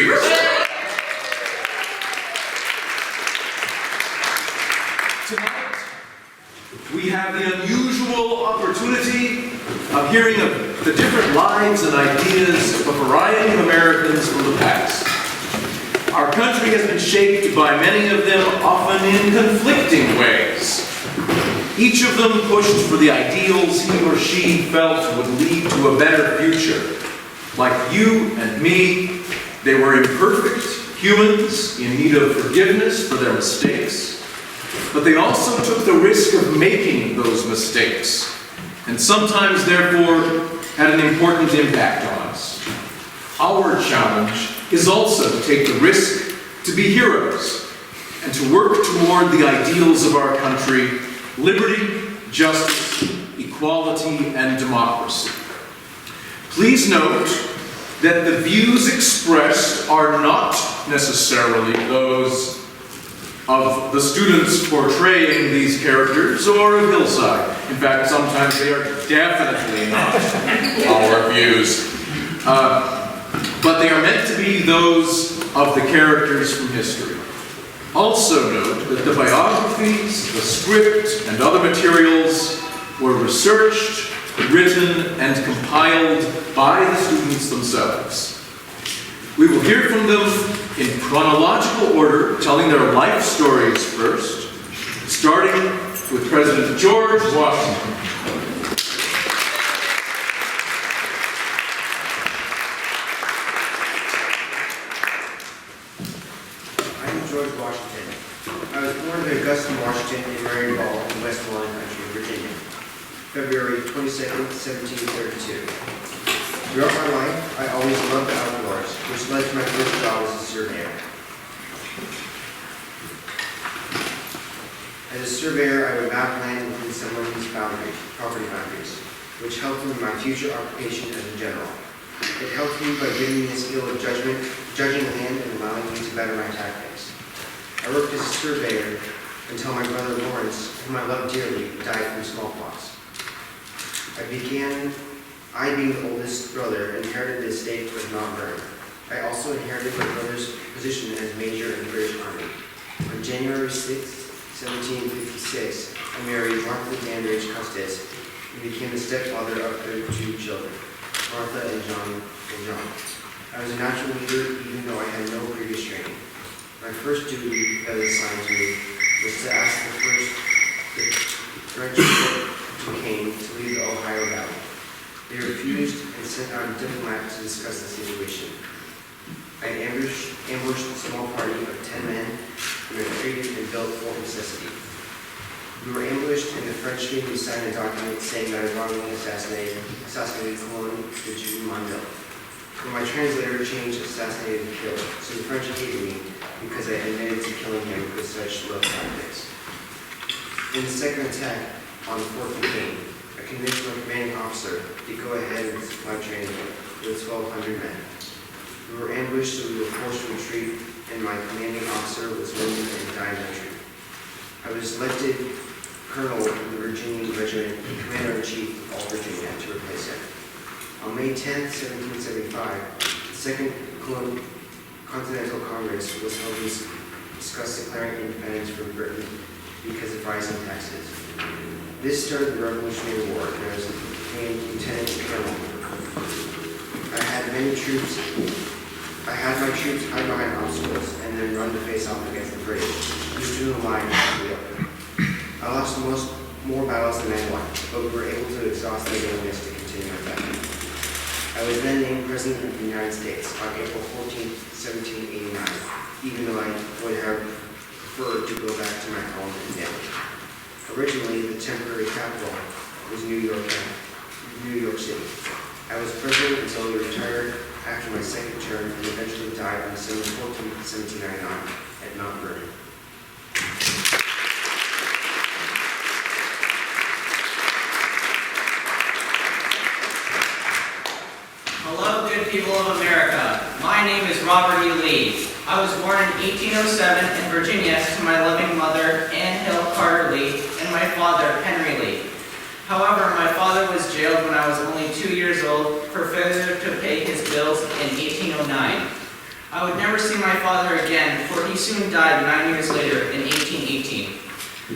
Cheers. Tonight, we have the unusual opportunity of hearing of the different lives and ideas of a variety of Americans from the past. Our country has been shaped by many of them, often in conflicting ways. Each of them pushed for the ideals he or she felt would lead to a better future. Like you and me, they were imperfect humans in need of forgiveness for their mistakes. But they also took the risk of making those mistakes, and sometimes, therefore, had an important impact on us. Our challenge is also to take the risk to be heroes and to work toward the ideals of our country: liberty, justice, equality, and democracy. Please note that the views expressed are not necessarily those of the students portraying these characters or of Hillside. In fact, sometimes they are definitely not our views. But they are meant to be those of the characters from history. Also note that the biographies, the script, and other materials were researched, written, and compiled by the students themselves. We will hear from them in chronological order, telling their life stories first, starting with President George Washington. I'm George Washington. I was born in Augusta, Washington, in Maryball, in West Lawn Country, Virginia, February 22nd, 1732. Throughout my life, I always loved the outdoors, which led to my first job as a surveyor. As a surveyor, I would map land within someone's property boundaries, which helped me in my future occupation as a general. It helped me by giving me the skill of judging land and allowing me to better my tactics. I worked as a surveyor until my brother Lawrence, whom I loved dearly, died from smallpox. I, being the oldest brother, inherited the estate of Mount Vernon. I also inherited my brother's position as major in the British Army. On January 6, 1756, I married Martha Dandridge Custis and became the stepfather of their two children, Martha and John. I was a natural leader even though I had no previous training. My first duty that was assigned to me was to ask the French Duquesne to leave the Ohio Valley. They refused and sent out a diplomat to discuss the situation. I ambushed a small party of 10 men and retreated and built Fort Necessity. We were ambushed and the French made me sign a document saying that I wrongly assassinated Colonel de Jumonville. But my translator changed assassinated to kill, so the French hated me because I admitted to killing him with such low tactics. In the second attack on Fort Duquesne, I convinced my commanding officer to go ahead with supply training with 1,200 men. We were ambushed, so we were forced to retreat, and my commanding officer was wounded and died in retreat. I was elected colonel of the Virginia Regiment and commander-in-chief of all Virginia to replace him. On May 10, 1775, the Second Continental Congress was held to discuss declaring independence from Britain because of rising taxes. This started the Revolutionary War, and I was named Lieutenant Colonel. I had my troops hide behind obstacles and then run to face off against the British, who stood in the line to the open. I lost more battles than I won, but we were able to exhaust their willingness to continue our battle. I was then named President of the United States on April 14, 1789, even though I would have preferred to go back to my home and family. Originally, the temporary capital was New York City. I was president until I retired after my second term and eventually died on December 14, 1799 at Mount Vernon. Hello, good people of America. My name is Robert E. Lee. I was born in 1807 in Virginia to my loving mother, Ann Hill Carter Lee, and my father, Henry Lee. However, my father was jailed when I was only 2 years old for failure to pay his bills in 1809. I would never see my father again, for he soon died 9 years later in 1818.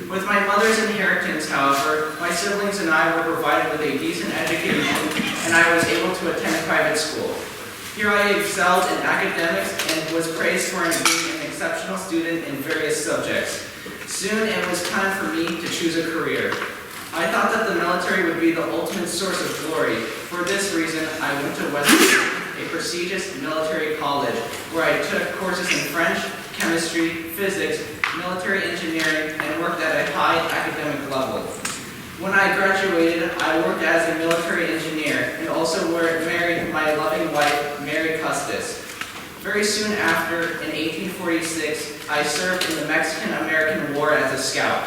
With my mother's inheritance, however, my siblings and I were provided with a decent education, and I was able to attend private school. Here I excelled in academics and was praised for being an exceptional student in various subjects. Soon it was time for me to choose a career. I thought that the military would be the ultimate source of glory. For this reason, I went to West Point, a prestigious military college, where I took courses in French, chemistry, physics, military engineering, and worked at a high academic level. When I graduated, I worked as a military engineer and also married my loving wife, Mary Custis. Very soon after, in 1846, I served in the Mexican-American War as a scout.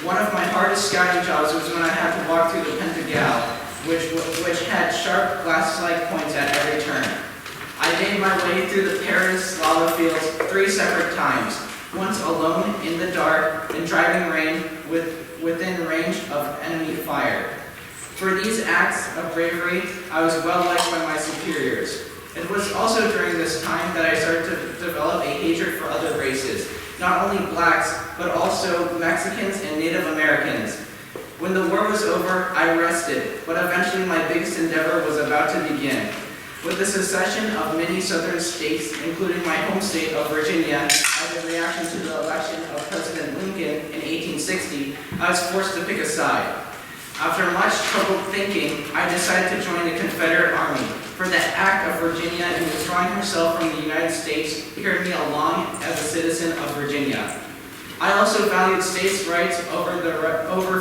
One of my hardest scouting jobs was when I had to walk through the Pentagal, which had sharp glass-like points at every turn. I made my way through the Paris lava fields 3 separate times, once alone in the dark in driving rain within range of enemy fire. For these acts of bravery, I was well liked by my superiors. It was also during this time that I started to develop a hatred for other races, not only blacks, but also Mexicans and Native Americans. When the war was over, I rested, but eventually my biggest endeavor was about to begin. With the secession of many southern states, including my home state of Virginia, as a reaction to the election of President Lincoln in 1860, I was forced to pick a side. After much troubled thinking, I decided to join the Confederate Army, for the act of Virginia in withdrawing herself from the United States carried me along as a citizen of Virginia. I also valued states' rights over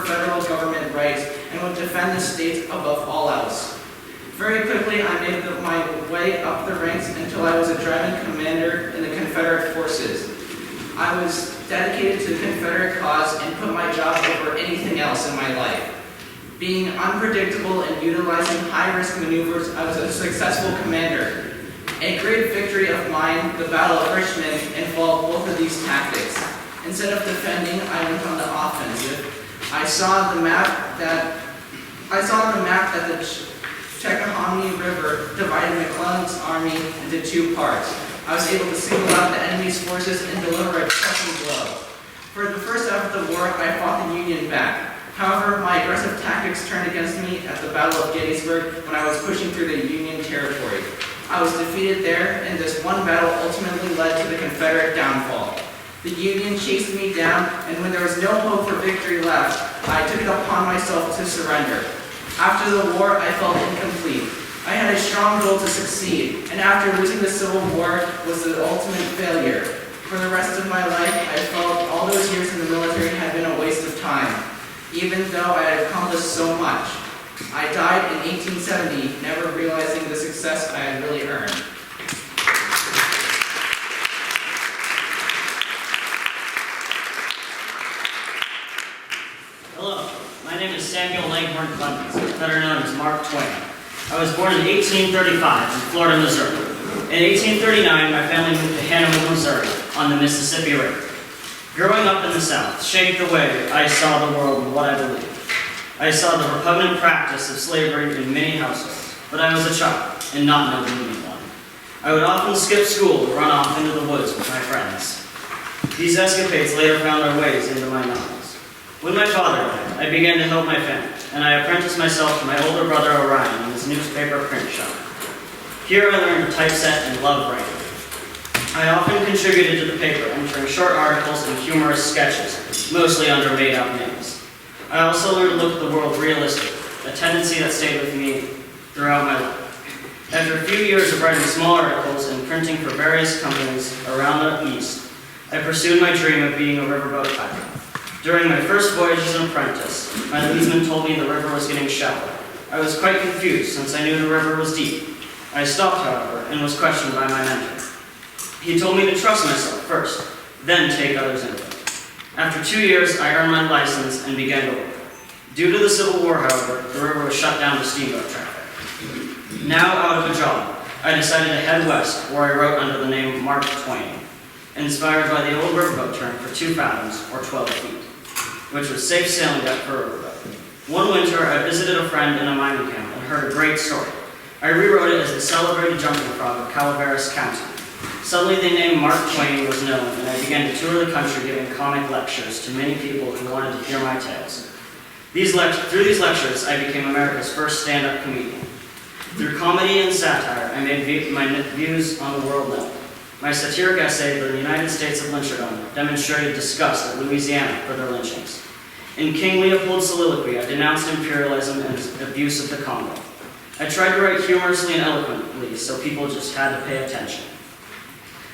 federal government rights and would defend the states above all else. Very quickly, I made my way up the ranks until I was a driving commander in the Confederate forces. I was dedicated to the Confederate cause and put my job over anything else in my life. Being unpredictable and utilizing high-risk maneuvers, I was a successful commander. A great victory of mine, the Battle of Richmond, involved both of these tactics. Instead of defending, I went on the offensive. I saw on the map that the Chickahominy River divided McClellan's army into 2 parts. I was able to single out the enemy's forces and deliver a crushing blow. For the first half of the war, I fought the Union back. However, my aggressive tactics turned against me at the Battle of Gettysburg when I was pushing through the Union territory. I was defeated there, and this one battle ultimately led to the Confederate downfall. The Union chased me down, and when there was no hope for victory left, I took it upon myself to surrender. After the war, I felt incomplete. I had a strong goal to succeed, and after losing the Civil War was the ultimate failure. For the rest of my life, I felt all those years in the military had been a waste of time, even though I had accomplished so much. I died in 1870, never realizing the success I had really earned. Hello, my name is Samuel Langhorne Clemens, better known as Mark Twain. I was born in 1835 in Florida, Missouri. In 1839, my family moved to Hannibal, Missouri, on the Mississippi River. Growing up in the South shaped the way I saw the world and what I believed. I saw the repugnant practice of slavery in many households, but I was a child and not an obedient one. I would often skip school to run off into the woods with my friends. These escapades later found their ways into my novels. When my father died, I began to help my family, and I apprenticed myself to my older brother Orion in his newspaper print shop. Here I learned to typeset and love writing. I often contributed to the paper, entering short articles and humorous sketches, mostly under made-up names. I also learned to look at the world realistically, a tendency that stayed with me throughout my life. After a few years of writing small articles and printing for various companies around the East, I pursued my dream of being a riverboat pilot. During my first voyage as an apprentice, my leadsman told me the river was getting shallow. I was quite confused since I knew the river was deep. I stopped, however, and was questioned by my mentor. He told me to trust myself first, then take others' input. After 2 years, I earned my license and began to work. Due to the Civil War, however, the river was shut down to steamboat traffic. Now out of a job, I decided to head west, where I wrote under the name Mark Twain, inspired by the old riverboat term for 2 fathoms, or 12 feet, which was safe sailing deck for a riverboat. One winter, I visited a friend in a mining camp and heard a great story. I rewrote it as the celebrated jumping frog of Calaveras County. Suddenly the name Mark Twain was known, and I began to tour the country giving comic lectures to many people who wanted to hear my tales. Through these lectures, I became America's first stand-up comedian. Through comedy and satire, I made my views on the world known. My satiric essay, The United States of Lyncherdom, demonstrated disgust at Louisiana for their lynchings. In King Leopold's soliloquy, I denounced imperialism and abuse of the Congo. I tried to write humorously and eloquently, so people just had to pay attention.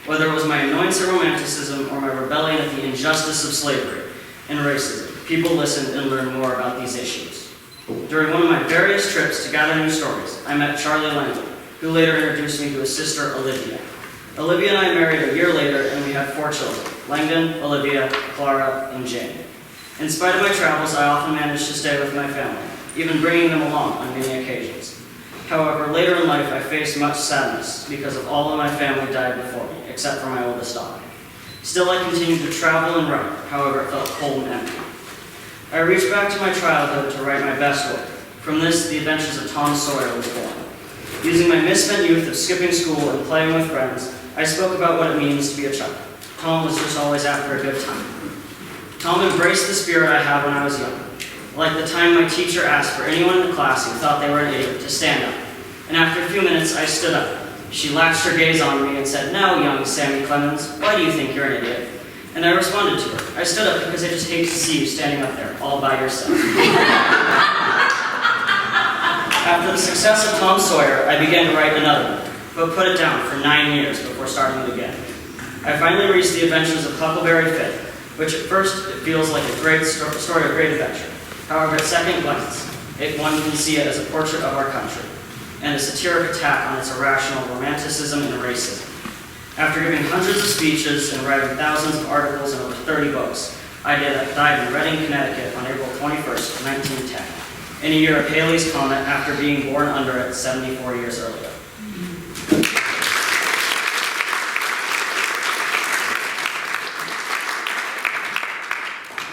Whether it was my annoyance at romanticism or my rebellion at the injustice of slavery and racism, people listened and learned more about these issues. During one of my various trips to gather new stories, I met Charlie Langdon, who later introduced me to his sister, Olivia. Olivia and I married a year later, and we had 4 children, Langdon, Olivia, Clara, and Jane. In spite of my travels, I often managed to stay with my family, even bringing them along on many occasions. However, later in life, I faced much sadness because of all of my family died before me, except for my oldest daughter. Still, I continued to travel and write, however, it felt cold and empty. I reached back to my childhood to write my best work. From this, The Adventures of Tom Sawyer was born. Using my misspent youth of skipping school and playing with friends, I spoke about what it means to be a child. Tom was just always after a good time. Tom embraced the spirit I had when I was young. Like the time my teacher asked for anyone in the class who thought they were an idiot to stand up. And after a few minutes, I stood up. She latched her gaze on me and said, "Now, young Sammy Clemens, why do you think you're an idiot?" And I responded to her, "I stood up because I just hate to see you standing up there all by yourself." After the success of Tom Sawyer, I began to write another book, but put it down for 9 years before starting it again. I finally reached The Adventures of Huckleberry Finn, which at first it feels like a great story of great adventure. However, at second glance, one can see it as a portrait of our country, and a satiric attack on its irrational romanticism and racism. After giving hundreds of speeches and writing thousands of articles and over 30 books, I died in Reading, Connecticut on April 21st, 1910, in a year of Halley's Comet after being born under it 74 years earlier.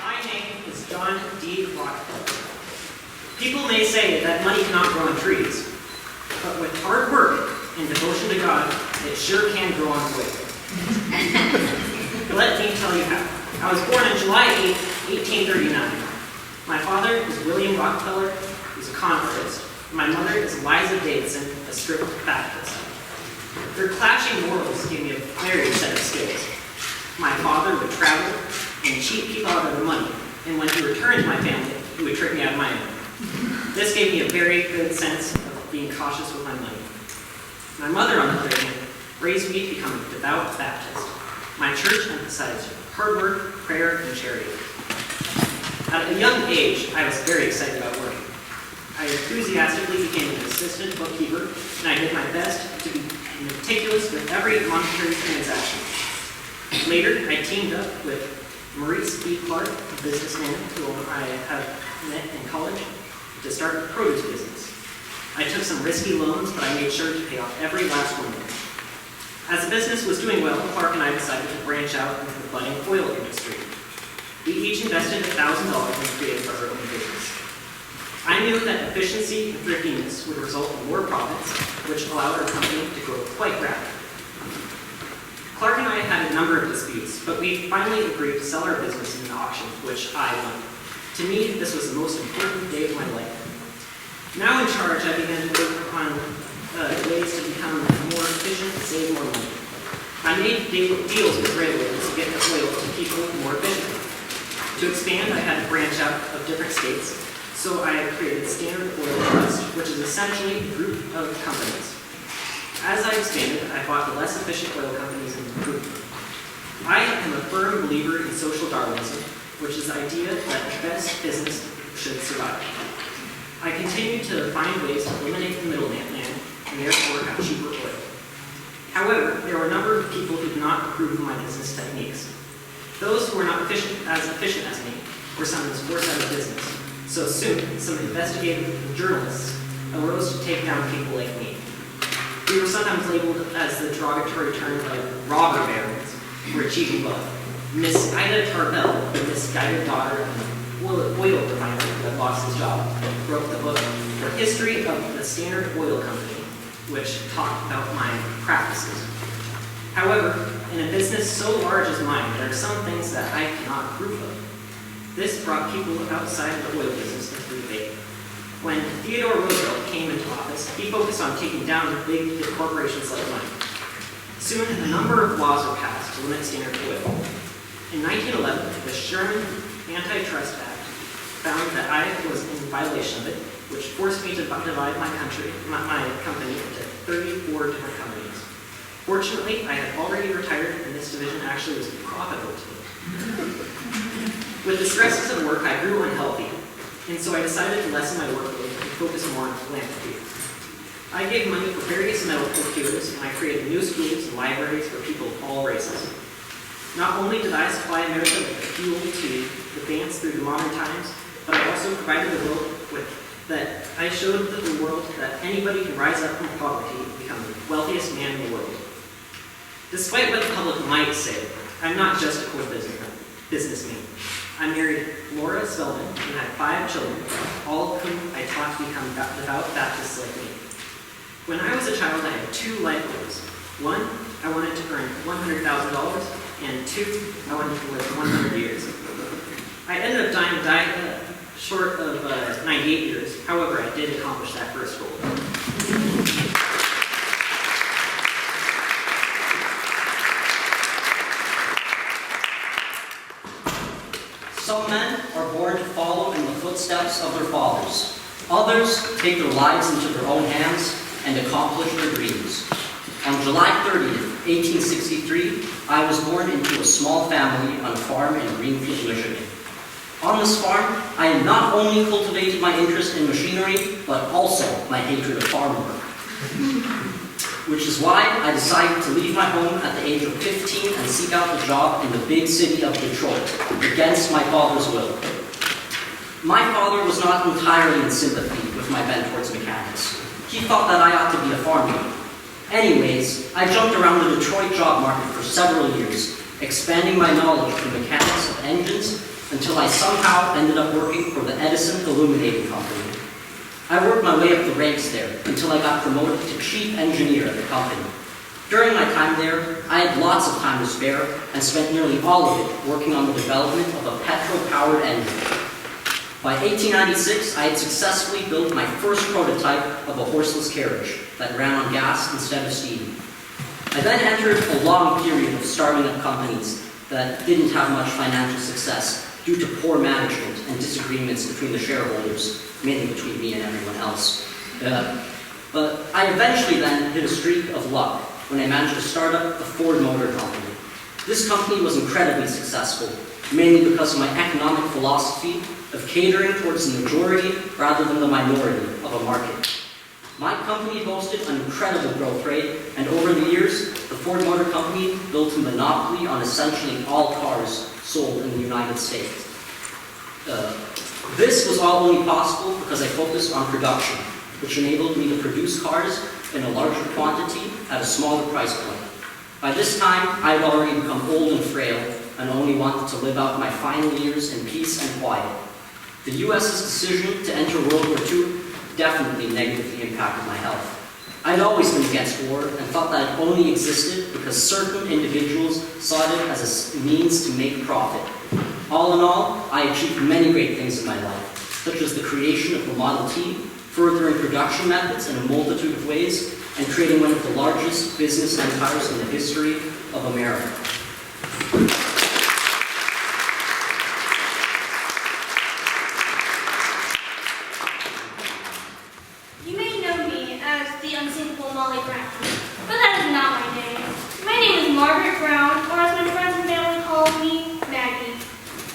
My name is John D. Rockefeller. People may say that money cannot grow on trees, but with hard work and devotion to God, it sure can grow on wood. Let me tell you how. I was born on July 8, 1839. My father is William Rockefeller, who's a convertist. My mother is Eliza Davidson, a strict Baptist. Their clashing morals gave me a varied set of skills. My father would travel and cheat people out of their money, and when he returned to my family, he would trick me out of my own. This gave me a very good sense of being cautious with my money. My mother, on the other hand, raised me to become a devout Baptist. My church emphasized hard work, prayer, and charity. At a young age, I was very excited about working. I enthusiastically became an assistant bookkeeper, and I did my best to be meticulous with every monetary transaction. Later, I teamed up with Maurice B. Clark, a businessman whom I have met in college, to start a produce business. I took some risky loans, but I made sure to pay off every last one of them. As the business was doing well, Clark and I decided to branch out into the budding oil industry. We each invested $1,000 and created our own business. I knew that efficiency and thriftiness would result in more profits, which allowed our company to grow quite rapidly. Clark and I had a number of disputes, but we finally agreed to sell our business in an auction, which I won. To me, this was the most important day of my life. Now in charge, I began to work on ways to become more efficient and save more money. I made deals with railroads to get the oil to people more efficiently. To expand, I had to branch out of different states, so I created Standard Oil Trust, which is essentially a group of companies. As I expanded, I bought the less efficient oil companies into the group. I am a firm believer in social Darwinism, which is the idea that the best business should survive. I continue to find ways to eliminate the middleman and therefore have cheaper oil. However, there were a number of people who did not approve of my business techniques. Those who were not as efficient as me were sometimes forced out of business. So soon, some investigative journalists arose to take down people like me. We were sometimes labeled as the derogatory term of robber barons for achieving wealth. Miss Ida Tarbell, the misguided daughter of an oil refiner that lost his job, wrote the book, The History of the Standard Oil Company, which talked about my practices. However, in a business so large as mine, there are some things that I cannot approve of. This brought people outside of the oil business into the debate. When Theodore Roosevelt came into office, he focused on taking down big corporations like mine. Soon, a number of laws were passed to limit Standard Oil. In 1911, the Sherman Antitrust Act found that I was in violation of it, which forced me to divide my company into 34 different companies. Fortunately, I had already retired, and this division actually was profitable to me. With the stresses of work, I grew unhealthy, and so I decided to lessen my workload and focus more on philanthropy. I gave money for various medical cures, and I created new schools and libraries for people of all races. Not only did I supply America with the fuel to advance through the modern times, but I also provided the world with that. I showed the world that anybody can rise up from poverty and become the wealthiest man in the world. Despite what the public might say, I'm not just a cool businessman. I married Laura Spelman and had 5 children, all of whom I taught to become devout Baptists like me. When I was a child, I had 2 life goals. 1, I wanted to earn $100,000, and 2, I wanted to live 100 years. I ended up dying short of 98 years. However, I did accomplish that first goal. Some men are born to follow in the footsteps of their fathers. Others take their lives into their own hands and accomplish their dreams. On July 30th, 1863, I was born into a small family on a farm in Greenfield, Michigan. On this farm, I had not only cultivated my interest in machinery, but also my hatred of farm work. Which is why I decided to leave my home at the age of 15 and seek out a job in the big city of Detroit, against my father's will. My father was not entirely in sympathy with my bent towards mechanics. He thought that I ought to be a farmer. Anyways, I jumped around the Detroit job market for several years, expanding my knowledge of the mechanics of engines until I somehow ended up working for the Edison Illuminating Company. I worked my way up the ranks there until I got promoted to chief engineer at the company. During my time there, I had lots of time to spare and spent nearly all of it working on the development of a petrol-powered engine. By 1896, I had successfully built my first prototype of a horseless carriage that ran on gas instead of steam. I then entered a long period of starting up companies that didn't have much financial success due to poor management and disagreements between the shareholders, mainly between me and everyone else. But I eventually then hit a streak of luck when I managed to start up the Ford Motor Company. This company was incredibly successful, mainly because of my economic philosophy of catering towards the majority rather than the minority of a market. My company boasted an incredible growth rate, and over the years, the Ford Motor Company built a monopoly on essentially all cars sold in the United States. This was all only possible because I focused on production, which enabled me to produce cars in a larger quantity at a smaller price point. By this time, I had already become old and frail and only wanted to live out my final years in peace and quiet. The U.S.'s decision to enter World War II definitely negatively impacted my health. I'd always been against war and thought that it only existed because certain individuals saw it as a means to make profit. All in all, I achieved many great things in my life, such as the creation of the Model T, furthering production methods in a multitude of ways, and creating one of the largest business empires in the history of America. You may know me as the unsinkable Molly Brown, but that is not my name. My name is Margaret Brown, or as my friends and family call me, Maggie.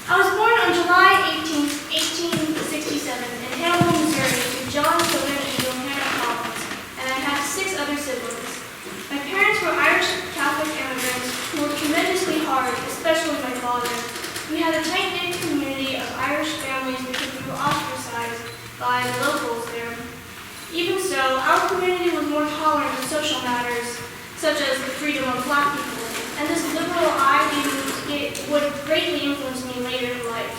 I was born on July 18, 1867 in Hamilton, Missouri, to John Southern and Johanna Collins, and I have 6 other siblings. My parents were Irish Catholic immigrants who worked tremendously hard, especially my father. We had a tight-knit community of Irish families because we were ostracized by the locals there. Even so, our community was more tolerant of social matters, such as the freedom of Black people, and this liberal ideology would greatly influence me later in life.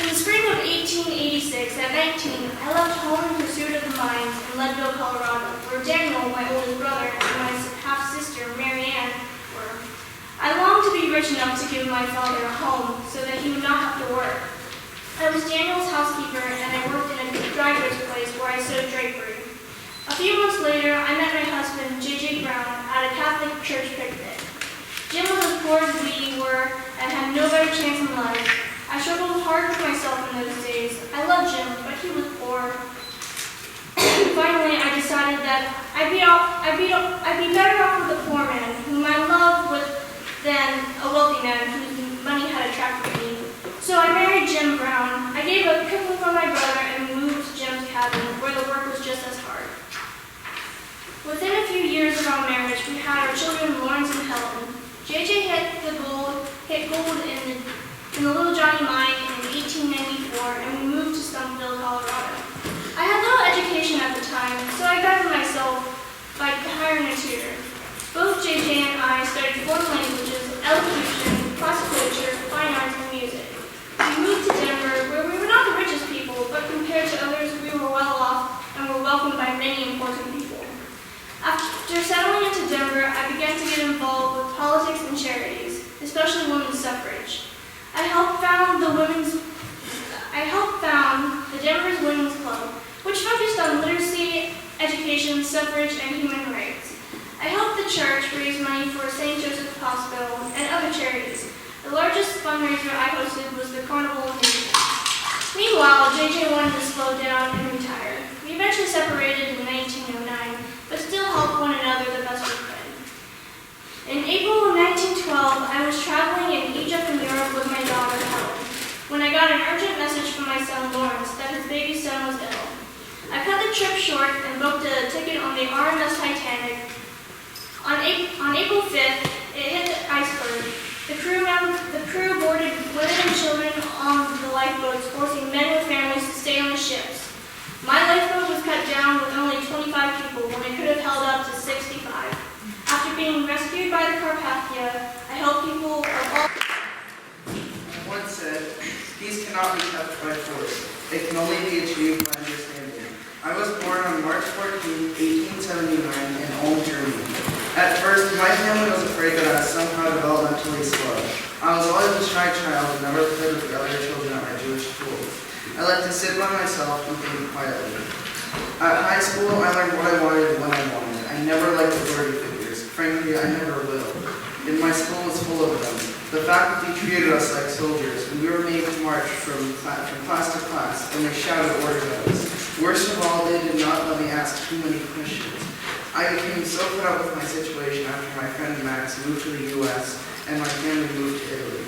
In the spring of 1886, at 19, I left home in pursuit of the mines in Leadville, Colorado, where Daniel, my oldest brother, and my half-sister, Mary Ann, were rich enough to give my father a home so that he would not have to work. I was Daniel's housekeeper, and I worked in a dry goods place where I sewed drapery. A few months later, I met my husband, J.J. Brown, at a Catholic church picnic. Jim was as poor as we were and had no better chance in life. I struggled hard with myself in those days. I loved Jim, but he was poor. Finally, I decided that I'd be better off with a poor man, whom I loved than a wealthy man whose money had attracted me. So I married Jim Brown. I gave up cooking for my brother and moved to Jim's cabin, where the work was just as hard. Within a few years of our marriage, we had our children Lawrence and Helen. JJ hit gold in the Little Johnny mine in 1894, and we moved to Stumpville, Colorado. I had little education at the time, so I guided myself by hiring a tutor. Both JJ and I studied foreign languages, elocution, classical literature, fine arts, and music. We moved to Denver, where we were not the richest people, but compared to others, we were well off and were welcomed by many important people. After settling into Denver, I began to get involved with politics and charities, especially women's suffrage. I helped found the Denver's Women's Club, which focused on literacy, education, suffrage, and human rights. I helped the church raise money for St. Joseph's Hospital and other charities. The largest fundraiser I hosted was the Carnival of Nations. Meanwhile, JJ wanted to slow down and retire. We eventually separated in 1909, but still helped one another the best we could. In April of 1912, I was traveling in Egypt and Europe with my daughter, Helen, when I got an urgent message from my son, Lawrence, that his baby son was ill. I cut the trip short and booked a ticket on the RMS Titanic. On April 5th, it hit the iceberg. The crew boarded women and children on the lifeboats, forcing men with families to stay on the ships. My lifeboat was cut down with only 25 people when it could have held up to 65. After being rescued by the Carpathia, I helped people of all... Once said, peace cannot be kept by force. It can only be achieved by understanding. I was born on March 14, 1879 in Ulm, Germany. At first, my family was afraid that I was somehow developmentally slow. I was always a shy child and never played with the other children at my Jewish school. I liked to sit by myself and think quietly. At high school, I learned what I wanted and when I wanted. I never liked authority figures. Frankly, I never will. And my school was full of them. The faculty treated us like soldiers, and we were made to march from class to class, and they shouted orders at us. Worst of all, they did not let me ask too many questions. I became so fed up with my situation after my friend Max moved to the U.S. and my family moved to Italy.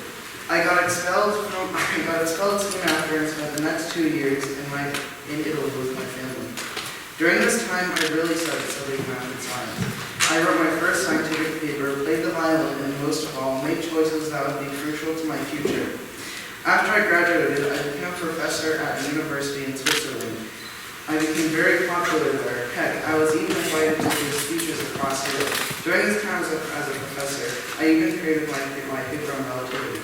I got expelled soon after and spent the next 2 years in Italy with my family. During this time, I really started studying math and science. I wrote my first scientific paper, played the violin, and most of all, made choices that would be crucial to my future. After I graduated, I became a professor at a university in Switzerland. I became very popular there. Heck, I was even invited to give speeches across Europe. During this time as a professor, I even created my paper on relativity.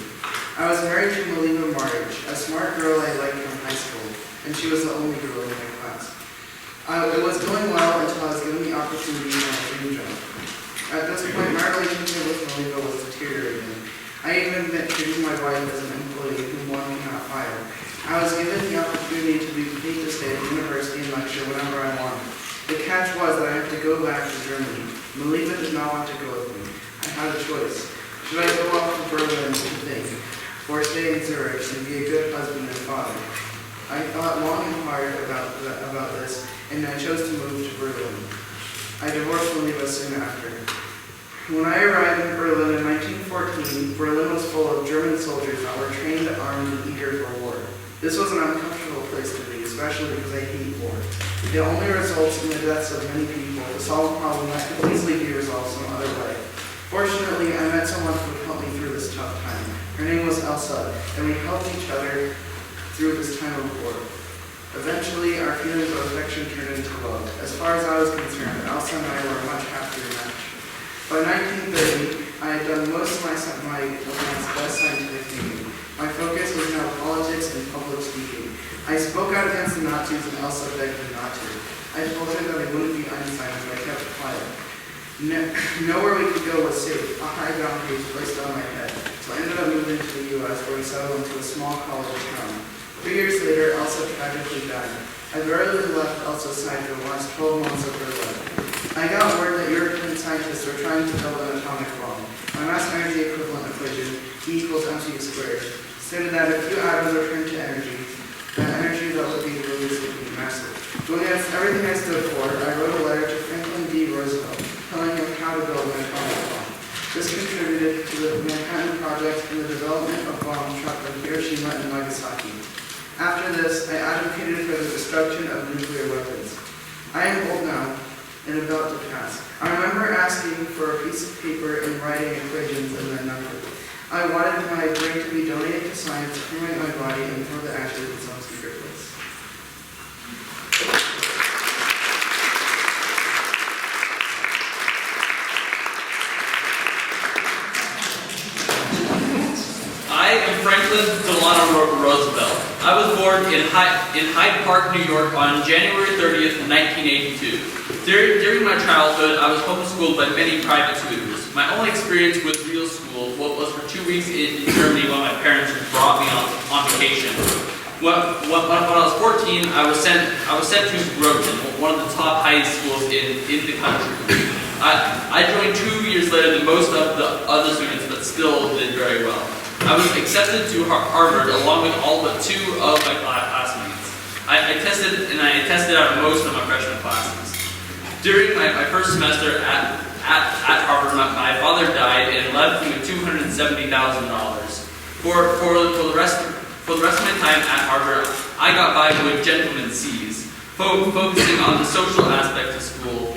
I was married to Melina Marriage, a smart girl I liked from high school, and she was the only girl in my class. It was going well until I was given the opportunity for my dream job. At this point, my relationship with Melina was deteriorating. I even treated my wife as an employee whom one cannot fire. I was given the opportunity to be paid to stay at the university and lecture whenever I wanted. The catch was that I had to go back to Germany. Melina did not want to go with me. I had a choice. Should I go off to Berlin to think, or stay in Zurich and be a good husband and father? I thought long and hard about this, and I chose to move to Berlin. I divorced Melina soon after. When I arrived in Berlin in 1914, Berlin was full of German soldiers that were trained, armed, and eager for war. This was an uncomfortable place to be, especially because I hate war. It only results in the deaths of many people. To solve a problem that could easily be resolved some other way. Fortunately, I met someone who would help me through this tough time. Her name was Elsa, and we helped each other through this time of war. Eventually, our feelings of affection turned into love. As far as I was concerned, Elsa and I were a much happier match. By 1930, I had done most of my best scientific thinking. My focus was now politics and public speaking. I spoke out against the Nazis and Elsa begged me not to. I told her that I wouldn't be Einstein if I kept quiet. Nowhere we could go was safe. A high boundary was placed on my head. Elsa moved into the U.S. where we settled into a small college town. 3 years later, Elsa tragically died. I barely left Elsa's side for the last 12 months of her life. I got word that European scientists were trying to build an atomic bomb. My mass energy equivalent equation, E equals mc squared, stated that if 2 atoms were turned to energy, the energy that would be released would be massive. Doing everything I stood for, I wrote a letter to Franklin D. Roosevelt, telling him how to build an atomic bomb. This contributed to the Manhattan Project and the development of bombs dropped on Hiroshima and Nagasaki. After this, I advocated for the destruction of nuclear weapons. I am old now and about to pass. I remember asking for a piece of paper and writing equations and then nothing. I wanted my brain to be donated to science to cremate my body and throw the ashes in some secret place. I am Franklin Delano Roosevelt. I was born in Hyde Park, New York on January 30th, 1982. During my childhood, I was homeschooled by many private tutors. My only experience with real school was for 2 weeks in Germany when my parents brought me on vacation. When I was 14, I was sent to Groton, one of the top high schools in the country. I joined 2 years later than most of the other students, but still did very well. I was accepted to Harvard along with all but 2 of my classmates. I tested out most of my freshman classes. During my first semester at Harvard, my father died and left me with $270,000. For the rest of my time at Harvard, I got by with gentleman's C's, focusing on the social aspect of school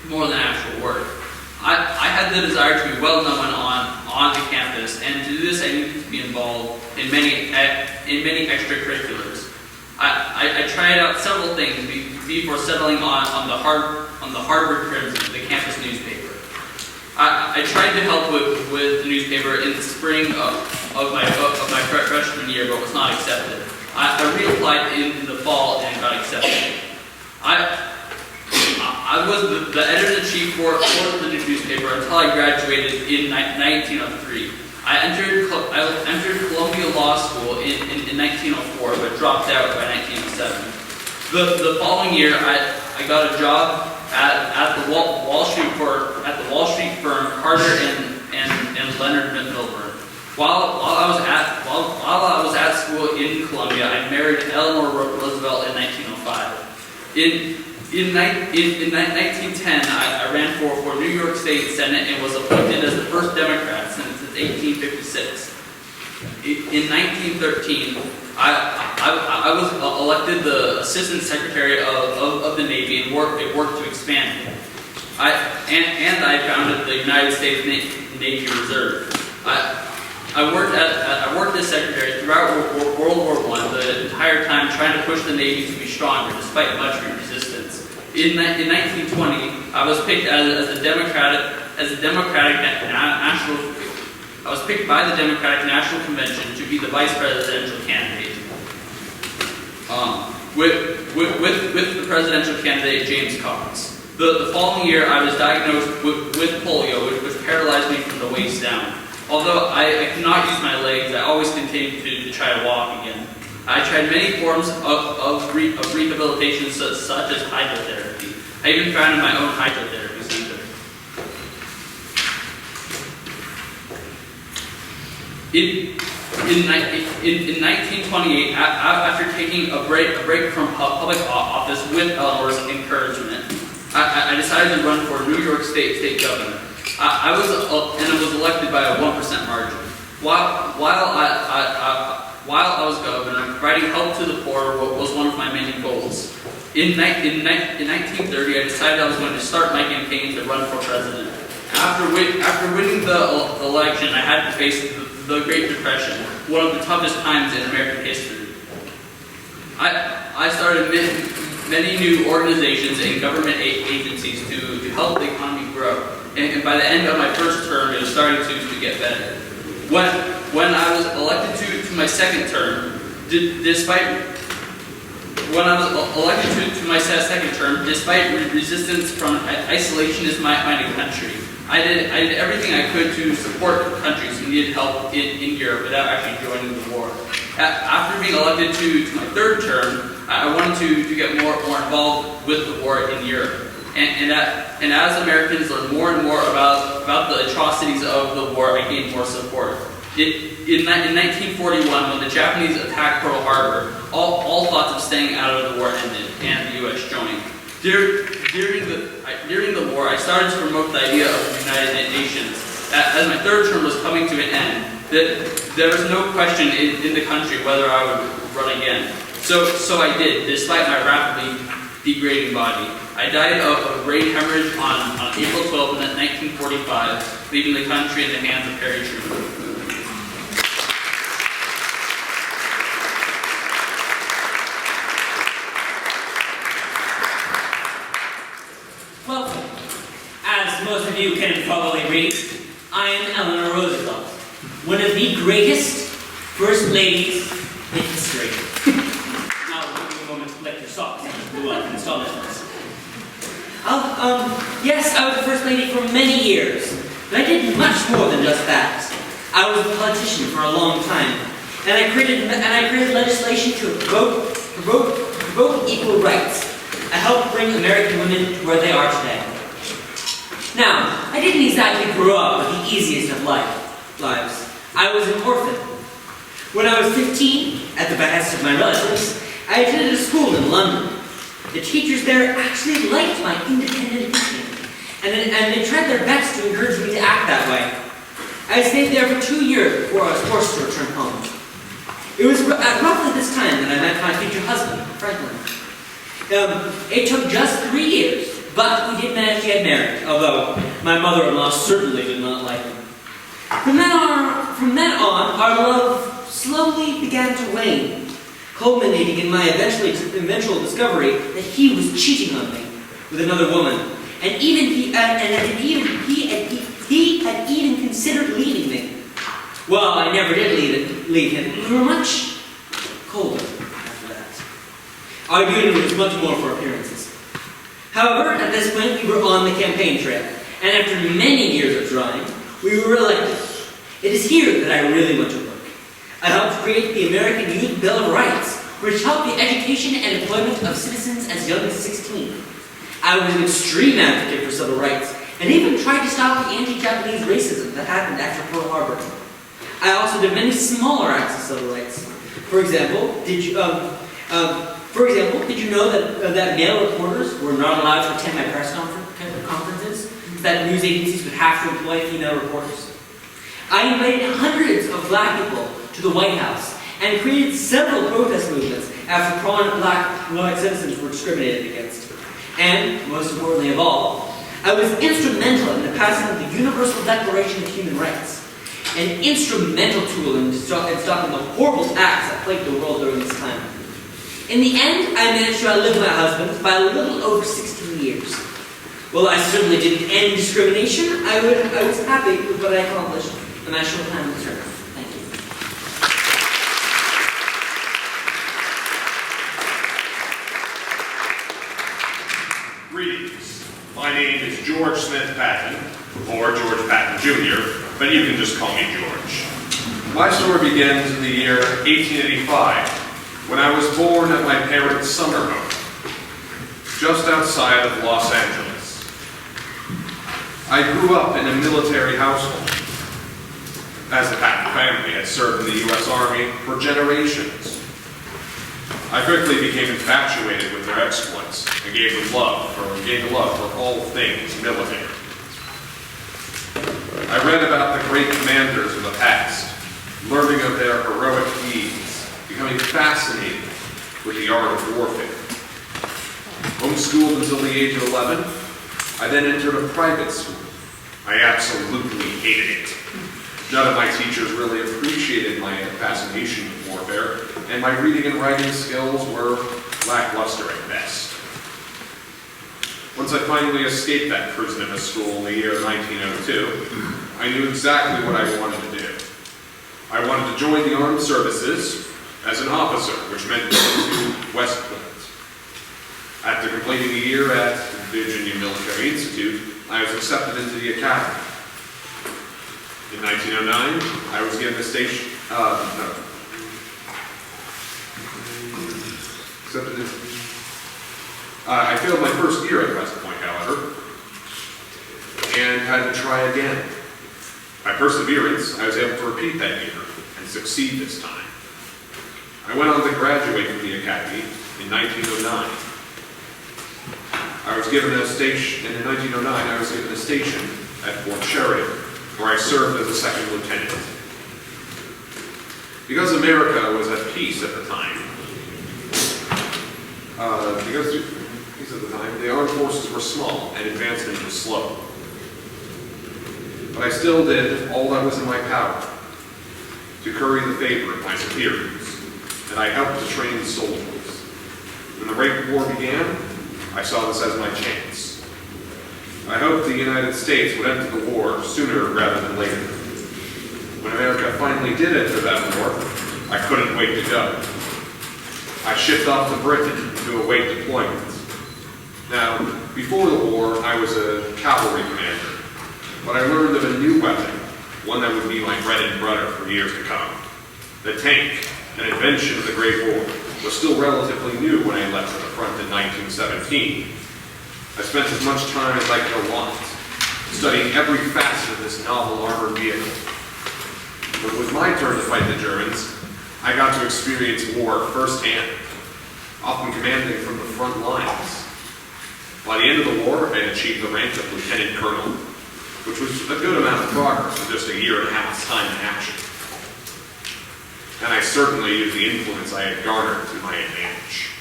more than actual work. I had the desire to be well known on the campus, and to do this I needed to be involved in many extracurriculars. I tried out several things before settling on the Harvard Crimson, the campus newspaper. I tried to help with the newspaper in the spring of my freshman year, but was not accepted. I reapplied in the fall and got accepted. I was the editor-in-chief for the newspaper until I graduated in 1903. I entered Columbia Law School in 1904, but dropped out by 1907. The following year, I got a job at the Wall Street firm Carter and Leonard Milburn. While I was at school in Columbia, I married Eleanor Roosevelt in 1905. In 1910, I ran for New York State Senate and was appointed as the first Democrat since 1856. In 1913, I was elected the Assistant Secretary of the Navy and worked to expand it. I founded the United States Navy Reserve. I worked as secretary throughout World War I, the entire time trying to push the Navy to be stronger despite much resistance. In 1920, I was picked I was picked by the Democratic National Convention to be the vice presidential candidate. With the presidential candidate James Cox. The following year, I was diagnosed with polio, which paralyzed me from the waist down. Although I could not use my legs, I always continued to try to walk again. I tried many forms of rehabilitation such as hydrotherapy. I even founded my own hydrotherapy center. In 1928, after taking a break from public office with Eleanor's encouragement, I decided to run for New York State governor. I was elected by a 1% margin. While I was governor, providing help to the poor was one of my many goals. In 1930, I decided I was going to start my campaign to run for president. After winning the election, I had to face the Great Depression, one of the toughest times in American history. I started many new organizations and government agencies to help the economy grow. And by the end of my first term, it was starting to get better. When I was elected to my second term, despite resistance from isolationist minded country, I did everything I could to support countries needed help in Europe without actually joining the war. After being elected to my third term, I wanted to get more involved with the war in Europe. And as Americans learned more and more about the atrocities of the war, I gained more support. In 1941, when the Japanese attacked Pearl Harbor, all thoughts of staying out of the war ended, and the U.S. joined. During the war, I started to promote the idea of the United Nations. As my third term was coming to an end, there was no question in the country whether I would run again. So I did, despite my rapidly degrading body. I died of a brain hemorrhage on April 12, 1945, leaving the country in the hands of Harry Truman. Well, as most of you can probably read, I am Eleanor Roosevelt, one of the greatest first ladies in history. I'll give you a moment to collect your socks and go up and install this. Yes, I was the first lady for many years, but I did much more than just that. I was a politician for a long time, and I created legislation to promote equal rights. I helped bring American women to where they are today. Now, I didn't exactly grow up with the easiest of lives. I was an orphan. When I was 15, at the behest of my relatives, I attended a school in London. The teachers there actually liked my independent thinking, and they tried their best to encourage me to act that way. I stayed there for 2 years before I was forced to return home. It was at roughly this time that I met my future husband, Franklin. It took just 3 years, but we did manage to get married, although my mother-in-law certainly did not like him. From then on, our love slowly began to wane, culminating in my eventual discovery that he was cheating on me with another woman, and he had even considered leaving me. Well, I never did leave him. We were much colder after that. Our union was much more for appearances. However, at this point, we were on the campaign trail, and after many years of trying, we were elected. It is here that I really went to work. I helped create the American Youth Bill of Rights, which helped the education and employment of citizens as young as 16. I was an extreme advocate for civil rights, and even tried to stop the anti-Japanese racism that happened after Pearl Harbor. I also did many smaller acts of civil rights. For example, did you know that male reporters were not allowed to attend my press conferences? That news agencies would have to employ female reporters. I invited hundreds of black people to the White House and created several protest movements after prominent black and white citizens were discriminated against. And, most importantly of all, I was instrumental in the passing of the Universal Declaration of Human Rights, an instrumental tool in stopping the horrible acts that plagued the world during this time. In the end, I managed to outlive my husband by a little over 16 years. While I certainly didn't end discrimination, I was happy with what I accomplished in my short time on earth. Thank you. Greetings. My name is George Smith Patton, or George Patton Jr., but you can just call me George. My story begins in the year 1885, when I was born at my parents' summer home, just outside of Los Angeles. I grew up in a military household, as the Patton family had served in the U.S. Army for generations. I quickly became infatuated with their exploits and gained a love for all things military. I read about the great commanders of the past, learning of their heroic deeds, becoming fascinated with the art of warfare. Homeschooled until the age of 11, I then entered a private school. I absolutely hated it. None of my teachers really appreciated my fascination with warfare, and my reading and writing skills were lackluster at best. Once I finally escaped that prison of a school in the year 1902, I knew exactly what I wanted to do. I wanted to join the armed services as an officer, which meant going to West Point. After completing a year at the Virginia Military Institute, I was accepted into the academy. In 1909, I was given a station, I failed my first year at West Point, however, and had to try again. By perseverance, I was able to repeat that year and succeed this time. I went on to graduate from the academy in 1909. I was given a station, and in 1909 I was given a station at Fort Sheridan, where I served as a second lieutenant. Because America was at peace at the time, the armed forces were small and advancement was slow. But I still did all that was in my power to curry the favor of my superiors, and I helped to train soldiers. When the Great War began, I saw this as my chance. I hoped the United States would enter the war sooner rather than later. When America finally did enter that war, I couldn't wait to go. I shipped off to Britain to await deployment. Now, before the war, I was a cavalry commander, but I learned of a new weapon, one that would be my bread and butter for years to come. The tank, an invention of the Great War, was still relatively new when I left for the front in 1917. I spent as much time as I could want, studying every facet of this novel armored vehicle. When it was my turn to fight the Germans, I got to experience war firsthand, often commanding from the front lines. By the end of the war, I had achieved the rank of lieutenant colonel, which was a good amount of progress in just a year and a half's time in action. And I certainly used the influence I had garnered to my advantage.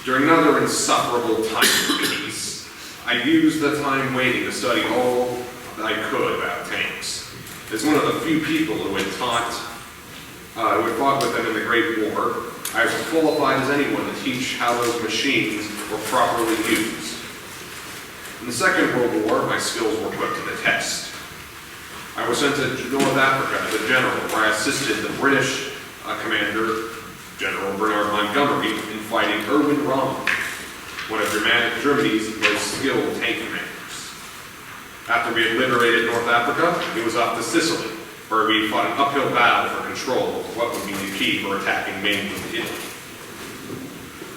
During another insufferable time of peace, I used the time waiting to study all that I could about tanks. As one of the few people who had fought with them in the Great War, I was as qualified as anyone to teach how those machines were properly used. In the Second World War, my skills were put to the test. I was sent to North Africa as a general, where I assisted the British commander, General Bernard Montgomery, in fighting Erwin Rommel, one of Germany's most skilled tank commanders. After we had liberated North Africa, it was off to Sicily, where we fought an uphill battle for control of what would be the key for attacking mainland Italy.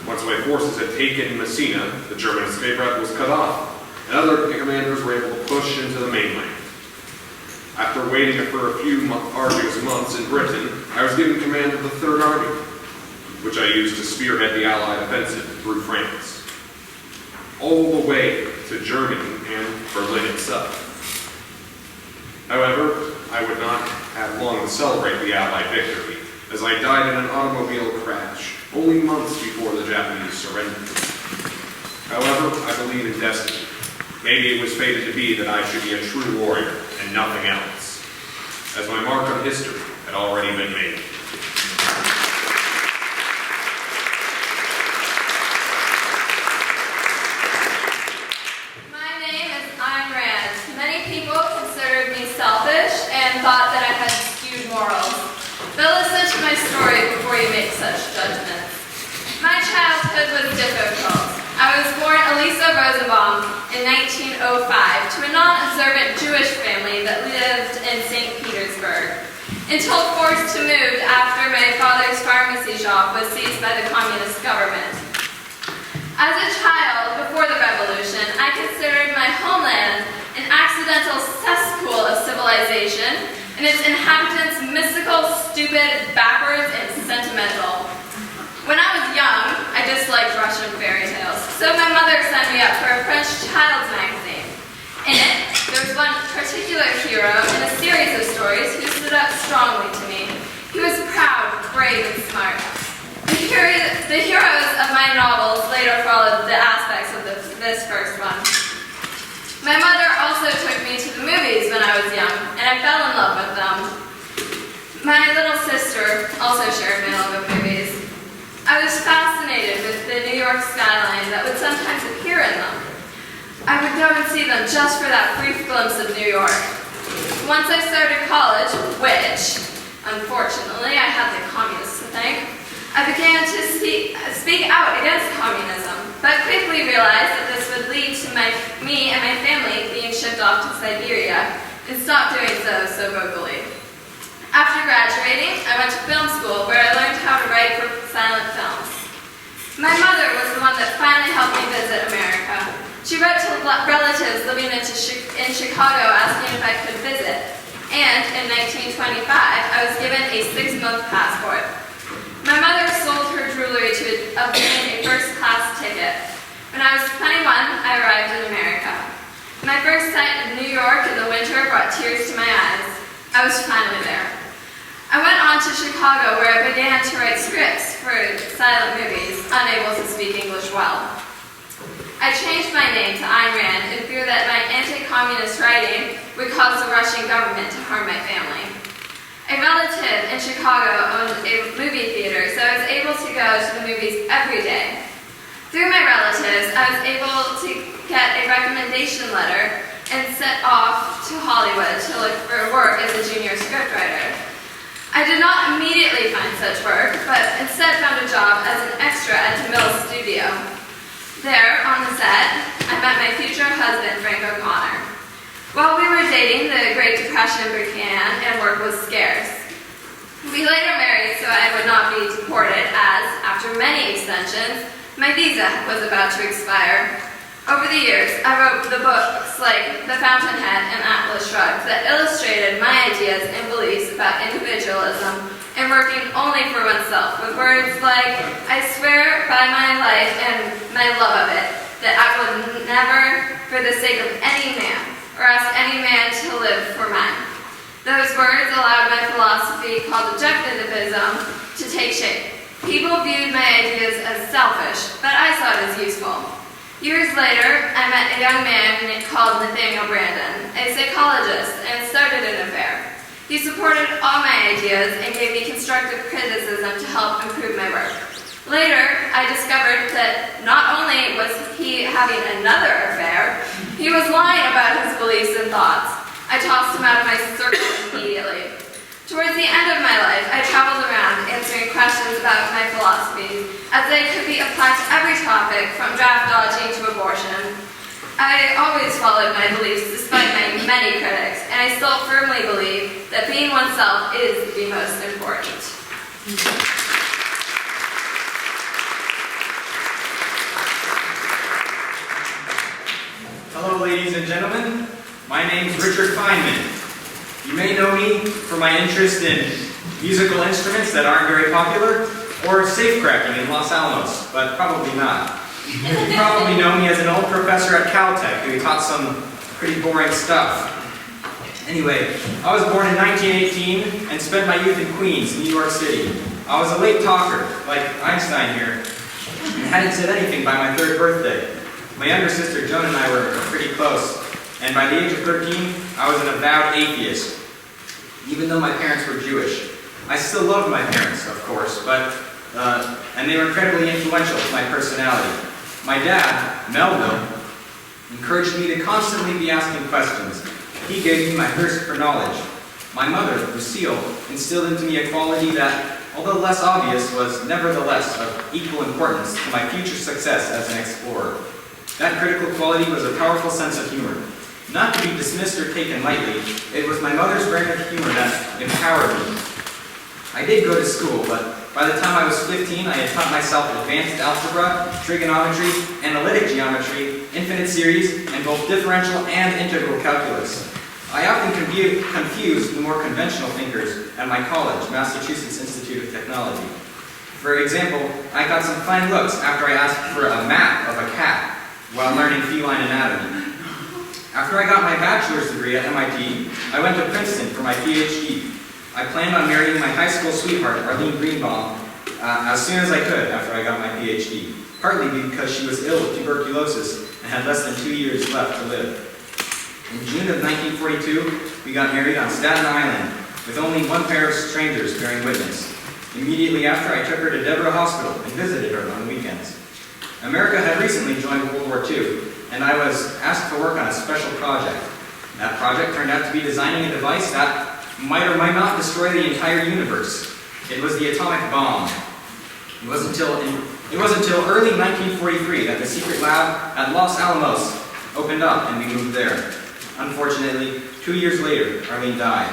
Once my forces had taken Messina, the German escape route was cut off, and other commanders were able to push into the mainland. After waiting for a few arduous months in Britain, I was given command of the Third Army, which I used to spearhead the Allied offensive through France, all the way to Germany and Berlin itself. However, I would not have long to celebrate the Allied victory, as I died in an automobile crash only months before the Japanese surrendered. However, I believe in destiny. Maybe it was fated to be that I should be a true warrior and nothing else, as my mark on history had already been made. My name is Ayn Rand. Many people considered me selfish and thought that I had skewed morals. But listen to my story before you make such judgments. My childhood was difficult. I was born Elisa Rosenbaum in 1905 to a non-observant Jewish family that lived in St. Petersburg, until forced to move after my father's pharmacy shop was seized by the communist government. As a child, before the revolution, I considered my homeland an accidental cesspool of civilization, and its inhabitants mystical, stupid, backwards, and sentimental. When I was young, I disliked Russian fairy tales, so my mother signed me up for a French child's magazine. In it, there was one particular hero in a series of stories who stood up strongly to me. He was proud, brave, and smart. The heroes of my novels later followed the aspects of this first one. My mother also took me to the movies when I was young, and I fell in love with them. My little sister also shared my love of movies. I was fascinated with the New York skyline that would sometimes appear in them. I would go and see them just for that brief glimpse of New York. Once I started college, which, unfortunately, I had the communists to thank, I began to speak out against communism, but quickly realized that this would lead to me and my family being shipped off to Siberia and stopped doing so vocally. After graduating, I went to film school where I learned how to write for silent films. My mother was the one that finally helped me visit America. She wrote to relatives living in Chicago asking if I could visit. And in 1925, I was given a 6-month passport. My mother sold her jewelry to obtain a first-class ticket. When I was 21, I arrived in America. My first sight of New York in the winter brought tears to my eyes. I was finally there. I went on to Chicago where I began to write scripts for silent movies, unable to speak English well. I changed my name to Ayn Rand in fear that my anti-communist writing would cause the Russian government to harm my family. A relative in Chicago owned a movie theater, so I was able to go to the movies every day. Through my relatives, I was able to get a recommendation letter and set off to Hollywood to look for work as a junior scriptwriter. I did not immediately find such work, but instead found a job as an extra at the Mill studio. There, on the set, I met my future husband, Frank O'Connor. While we were dating, the Great Depression began and work was scarce. We later married so I would not be deported as, after many extensions, my visa was about to expire. Over the years, I wrote the books like The Fountainhead and Atlas Shrugged that illustrated my ideas and beliefs about individualism and working only for oneself, with words like, I swear by my life and my love of it, that I would never, for the sake of any man, or ask any man to live for mine. Those words allowed my philosophy, called objectivism, to take shape. People viewed my ideas as selfish, but I saw it as useful. Years later, I met a young man called Nathaniel Brandon, a psychologist, and started an affair. He supported all my ideas and gave me constructive criticism to help improve my work. Later, I discovered that not only was he having another affair, he was lying about his beliefs and thoughts. I tossed him out of my circle immediately. Towards the end of my life, I traveled around answering questions about my philosophies, as they could be applied to every topic, from draft dodging to abortion. I always followed my beliefs despite my many critics, and I still firmly believe that being oneself is the most important. Hello, ladies and gentlemen. My name's Richard Feynman. You may know me for my interest in musical instruments that aren't very popular, or safecracking in Los Alamos, but probably not. You probably know me as an old professor at Caltech who taught some pretty boring stuff. Anyway, I was born in 1918 and spent my youth in Queens, New York City. I was a late talker, like Einstein here, and hadn't said anything by my 3rd birthday. My younger sister Joan and I were pretty close, and by the age of 13, I was an avowed atheist. Even though my parents were Jewish, I still loved my parents, of course, and they were incredibly influential to my personality. My dad, Melville, encouraged me to constantly be asking questions. He gave me my thirst for knowledge. My mother, Lucille, instilled into me a quality that, although less obvious, was nevertheless of equal importance to my future success as an explorer. That critical quality was a powerful sense of humor. Not to be dismissed or taken lightly, it was my mother's brand of humor that empowered me. I did go to school, but by the time I was 15, I had taught myself advanced algebra, trigonometry, analytic geometry, infinite series, and both differential and integral calculus. I often confused the more conventional thinkers at my college, Massachusetts Institute of Technology. For example, I got some fine looks after I asked for a map of a cat while learning feline anatomy. After I got my bachelor's degree at MIT, I went to Princeton for my PhD. I planned on marrying my high school sweetheart, Arlene Greenbaum, as soon as I could after I got my PhD, partly because she was ill with tuberculosis and had less than 2 years left to live. In June of 1942, we got married on Staten Island, with only one pair of strangers bearing witness. Immediately after, I took her to Deborah Hospital and visited her on weekends. America had recently joined World War II, and I was asked to work on a special project. That project turned out to be designing a device that might or might not destroy the entire universe. It was the atomic bomb. It wasn't until early 1943 that the secret lab at Los Alamos opened up and we moved there. Unfortunately, 2 years later, Arlene died.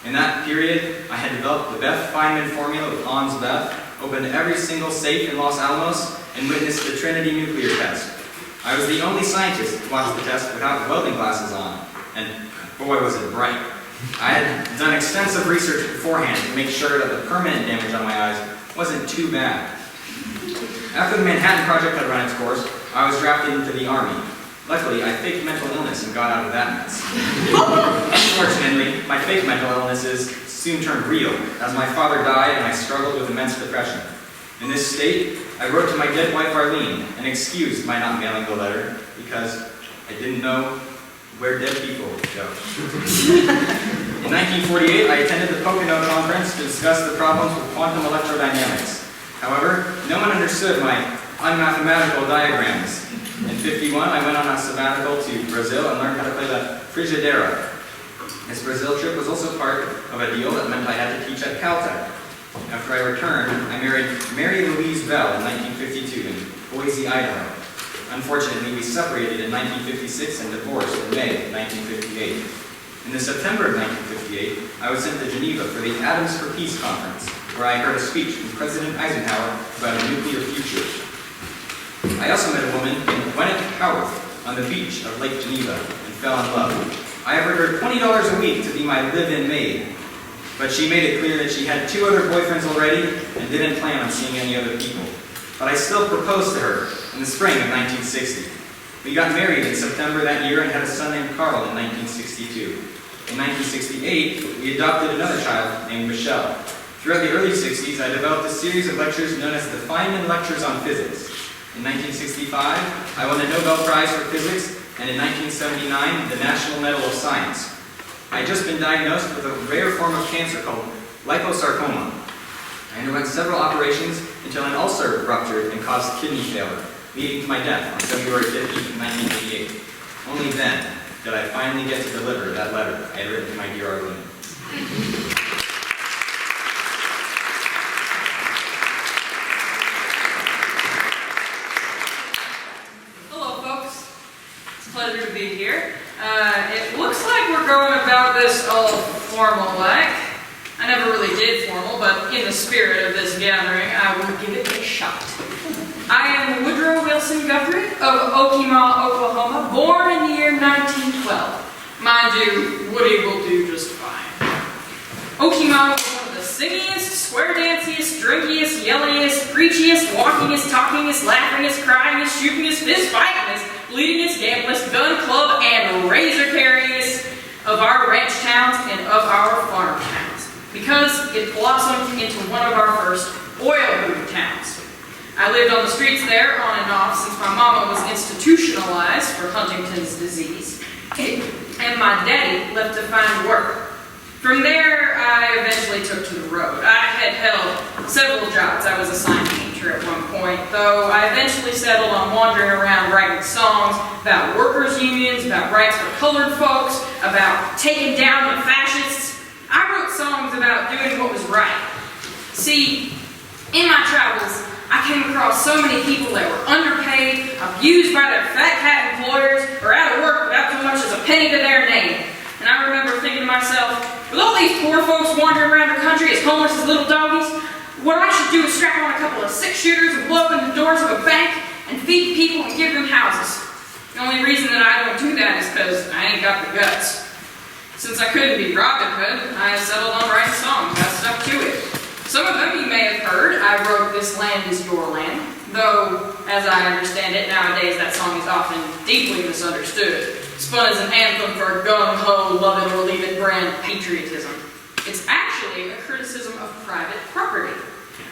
In that period, I had developed the Beth Feynman formula with Hans Beth, opened every single safe in Los Alamos, and witnessed the Trinity nuclear test. I was the only scientist to watch the test without welding glasses on, and boy was it bright. I had done extensive research beforehand to make sure that the permanent damage on my eyes wasn't too bad. After the Manhattan Project had run its course, I was drafted into the Army. Luckily, I faked mental illness and got out of that mess. Unfortunately, my fake mental illnesses soon turned real, as my father died and I struggled with immense depression. In this state, I wrote to my dead wife Arlene and excused my not mailing the letter because I didn't know where dead people go. In 1948, I attended the Pocono Conference to discuss the problems with quantum electrodynamics. However, no one understood my unmathematical diagrams. In 51, I went on a sabbatical to Brazil and learned how to play the frigidaire. This Brazil trip was also part of a deal that meant I had to teach at Caltech. After I returned, I married Mary Louise Bell in 1952 in Boise, Idaho. Unfortunately, we separated in 1956 and divorced in May of 1958. In the September of 1958, I was sent to Geneva for the Atoms for Peace conference, where I heard a speech from President Eisenhower about a nuclear future. I also met a woman named Gwyneth Howarth on the beach of Lake Geneva and fell in love. I offered her $20 a week to be my live-in maid, but she made it clear that she had 2 other boyfriends already and didn't plan on seeing any other people. But I still proposed to her in the spring of 1960. We got married in September that year and had a son named Carl in 1962. In 1968, we adopted another child named Michelle. Throughout the early 60s, I developed a series of lectures known as the Feynman Lectures on Physics. In 1965, I won the Nobel Prize for Physics, and in 1979, the National Medal of Science. I had just been diagnosed with a rare form of cancer called liposarcoma. I underwent several operations until an ulcer ruptured and caused kidney failure, leading to my death on February 15, 1988. Only then did I finally get to deliver that letter I had written to my dear Arlene. Hello, folks. It's a pleasure to be here. It looks like we're going about this all formal-like. I never really did formal, but in the spirit of this gathering, I will give it a shot. I am Woodrow Wilson Guthrie of Okemah, Oklahoma, born in the year 1912. Mind you, Woody will do just fine. Okemah was one of the singingest, square-danciest, drinkiest, yelliest, preachiest, walkingest, talkingest, laughingest, cryingest, shootingest, fist-fightingest, bleedingest, gamblingest, gun club, and razor-carryingest of our ranch towns and of our farm towns, because it blossomed into one of our first oil boom towns. I lived on the streets there on and off since my mama was institutionalized for Huntington's disease, and my daddy left to find work. From there, I eventually took to the road. I had held several jobs. I was a sign painter at one point, though I eventually settled on wandering around writing songs about workers' unions, about rights for colored folks, about taking down the fascists. I wrote songs about doing what was right. See, in my travels, I came across so many people that were underpaid, abused by their fat cat employers, or out of work without so much as a penny to their name. And I remember thinking to myself, with all these poor folks wandering around the country as homeless as little doggies, what I should do is strap on a couple of 6-shooters and blow open the doors of a bank and feed people and give them houses. The only reason that I don't do that is because I ain't got the guts. Since I couldn't be Robin Hood, I settled on writing songs. I stuck to it. Some of them you may have heard. I wrote This Land Is Your Land, though, as I understand it, nowadays that song is often deeply misunderstood, spun as an anthem for gung-ho, love it or leave it brand patriotism. It's actually a criticism of private property.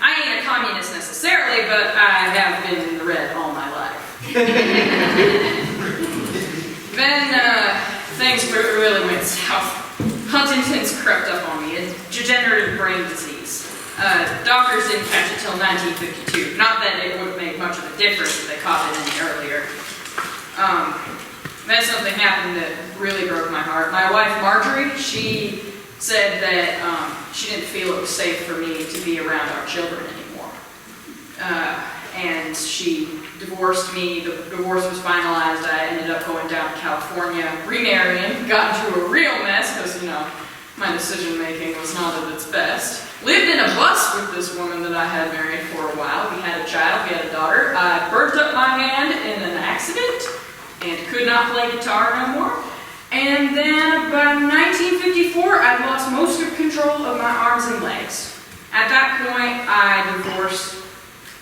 I ain't a communist necessarily, but I have been in the red all my life. Then, things really went south. Huntington's crept up on me, a degenerative brain disease. Doctors didn't catch it till 1952. Not that it would have made much of a difference if they caught it any earlier. Then something happened that really broke my heart. My wife, Marjorie, she said that she didn't feel it was safe for me to be around our children anymore. and she divorced me. The divorce was finalized. I ended up going down to California, remarrying, got into a real mess because, my decision making was not at its best. Lived in a bus with this woman that I had married for a while. We had a child, we had a daughter. I burnt up my hand in an accident and could not play guitar no more. And then about 1954, I lost most of control of my arms and legs. At that point, I divorced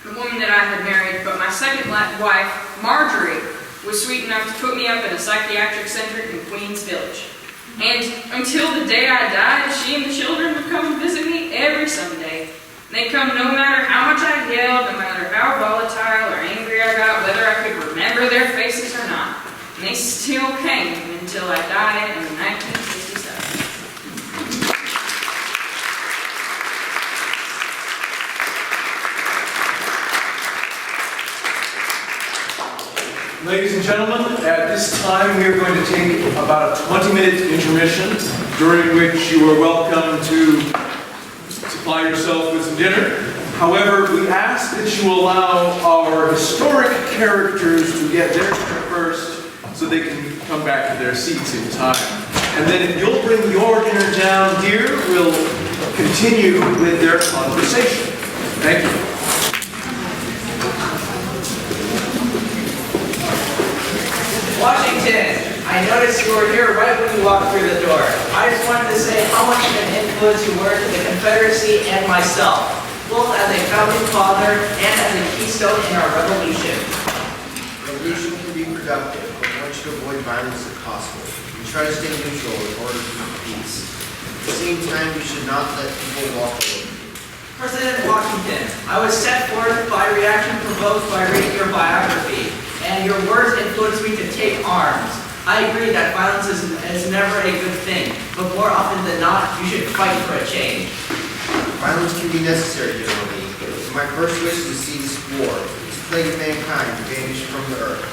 the woman that I had married, but my second wife, Marjorie, was sweet enough to put me up in a psychiatric center in Queens Village. And until the day I died, she and the children would come and visit me every Sunday. They'd come no matter how much I yelled, no matter how volatile or angry I got, whether I could remember their faces or not. And they still came until I died in 1967. Ladies and gentlemen, at this time we are going to take about a 20-minute intermission, during which you are welcome to supply yourself with some dinner. However, we ask that you allow our historic characters to get their dinner first so they can come back to their seats in time. And then if you'll bring your dinner down here, we'll continue with their conversation. Thank you. Washington, I noticed you were here right when you walked through the door. I just wanted to say how much of an influence you were to the Confederacy and myself, both as a founding father and as a keystone in our revolution. Revolution can be productive, but one should avoid violence if possible. We try to stay neutral in order to keep peace. At the same time, we should not let people walk over. President Washington, I was set forth by reaction provoked by reading your biography, and your words influenced me to take arms. I agree that violence is never a good thing, but more often than not, you should fight for a change. Violence can be necessary, generally. My first wish is to see this war, this plague of mankind, vanish from the earth.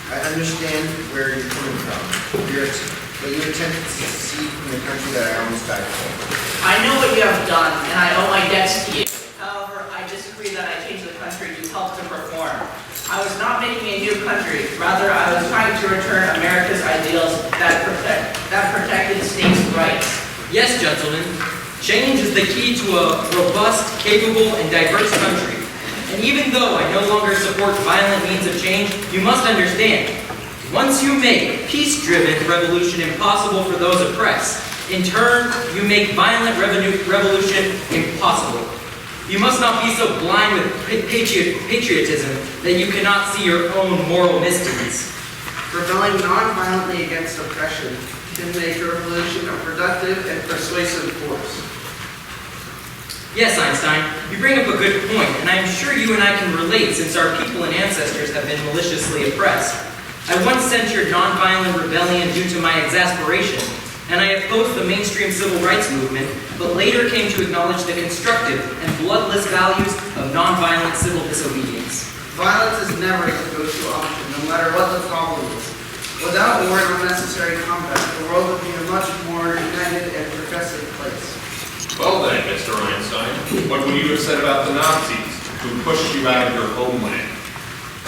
I understand where you're coming from, but you attempted to secede from the country that I almost died for. I know what you have done, and I owe my debts to you. However, I disagree that I changed the country you helped to perform. I was not making a new country. Rather, I was trying to return America's ideals that protected states' rights. Yes, gentlemen, change is the key to a robust, capable, and diverse country. And even though I no longer support violent means of change, you must understand, once you make peace-driven revolution impossible for those oppressed, in turn, you make violent revolution impossible. You must not be so blind with patriotism that you cannot see your own moral misdeeds. Rebelling non-violently against oppression can make a revolution a productive and persuasive force. Yes, Einstein, you bring up a good point, and I am sure you and I can relate since our people and ancestors have been maliciously oppressed. I once censured nonviolent rebellion due to my exasperation, and I opposed the mainstream civil rights movement, but later came to acknowledge the constructive and bloodless values of nonviolent civil disobedience. Violence is never a go-to option, no matter what the problem is. Without war and unnecessary combat, the world would be a much more united and progressive place. Well then, Mr. Einstein, what would you have said about the Nazis who pushed you out of your homeland?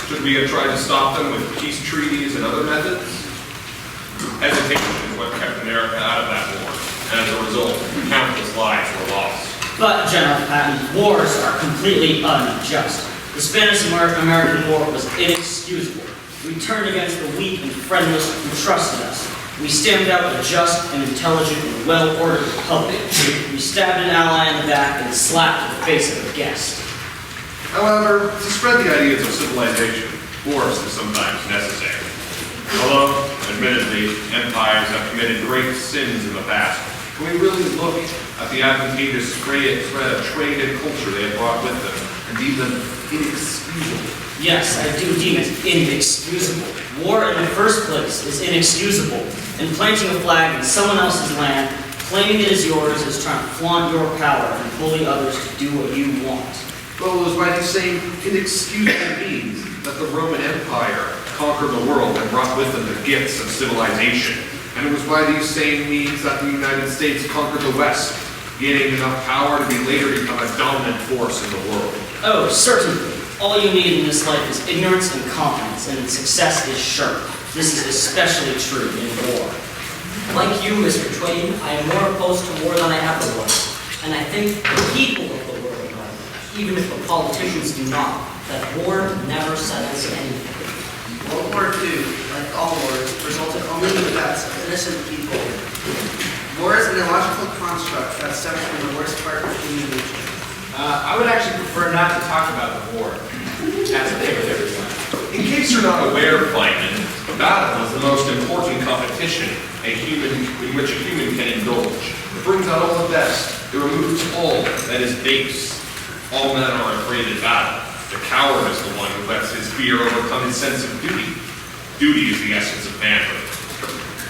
Should we have tried to stop them with peace treaties and other methods? Hesitation is what kept America out of that war, and as a result, countless lives were lost. But, General Patton, wars are completely unjust. The Spanish-American War was inexcusable. We turned against the weak and friendless who trusted us. We stamped out a just and intelligent and well-ordered republic. We stabbed an ally in the back and slapped the face of a guest. However, to spread the ideas of civilization, force is sometimes necessary. Although, admittedly, empires have committed great sins in the past, when we really look at the advantageous thread of trade and culture they have brought with them, and deem them inexcusable. Yes, I do deem it inexcusable. War in the first place is inexcusable, and planting a flag in someone else's land, claiming it is yours, is trying to flaunt your power and bully others to do what you want. Well, it was by these same inexcusable means that the Roman Empire conquered the world and brought with them the gifts of civilization. And it was by these same means that the United States conquered the West, gaining enough power to be later become a dominant force in the world. Oh, certainly. All you need in this life is ignorance and confidence, and success is sure. This is especially true in war. Like you, Mr. Twain, I am more opposed to war than I ever was. And I think the people of the world know, even if the politicians do not, that war never settles anything. World War II, like all wars, resulted only in the deaths of innocent people. War is an illogical construct that stems from the worst part of human nature. I would actually prefer not to talk about the war. As a day with everyone. In case you're not aware, Feynman, battle is the most important competition in which a human can indulge. It brings out all the best. It removes all that is base. All men are afraid of battle. The coward is the one who lets his fear overcome his sense of duty. Duty is the essence of manhood.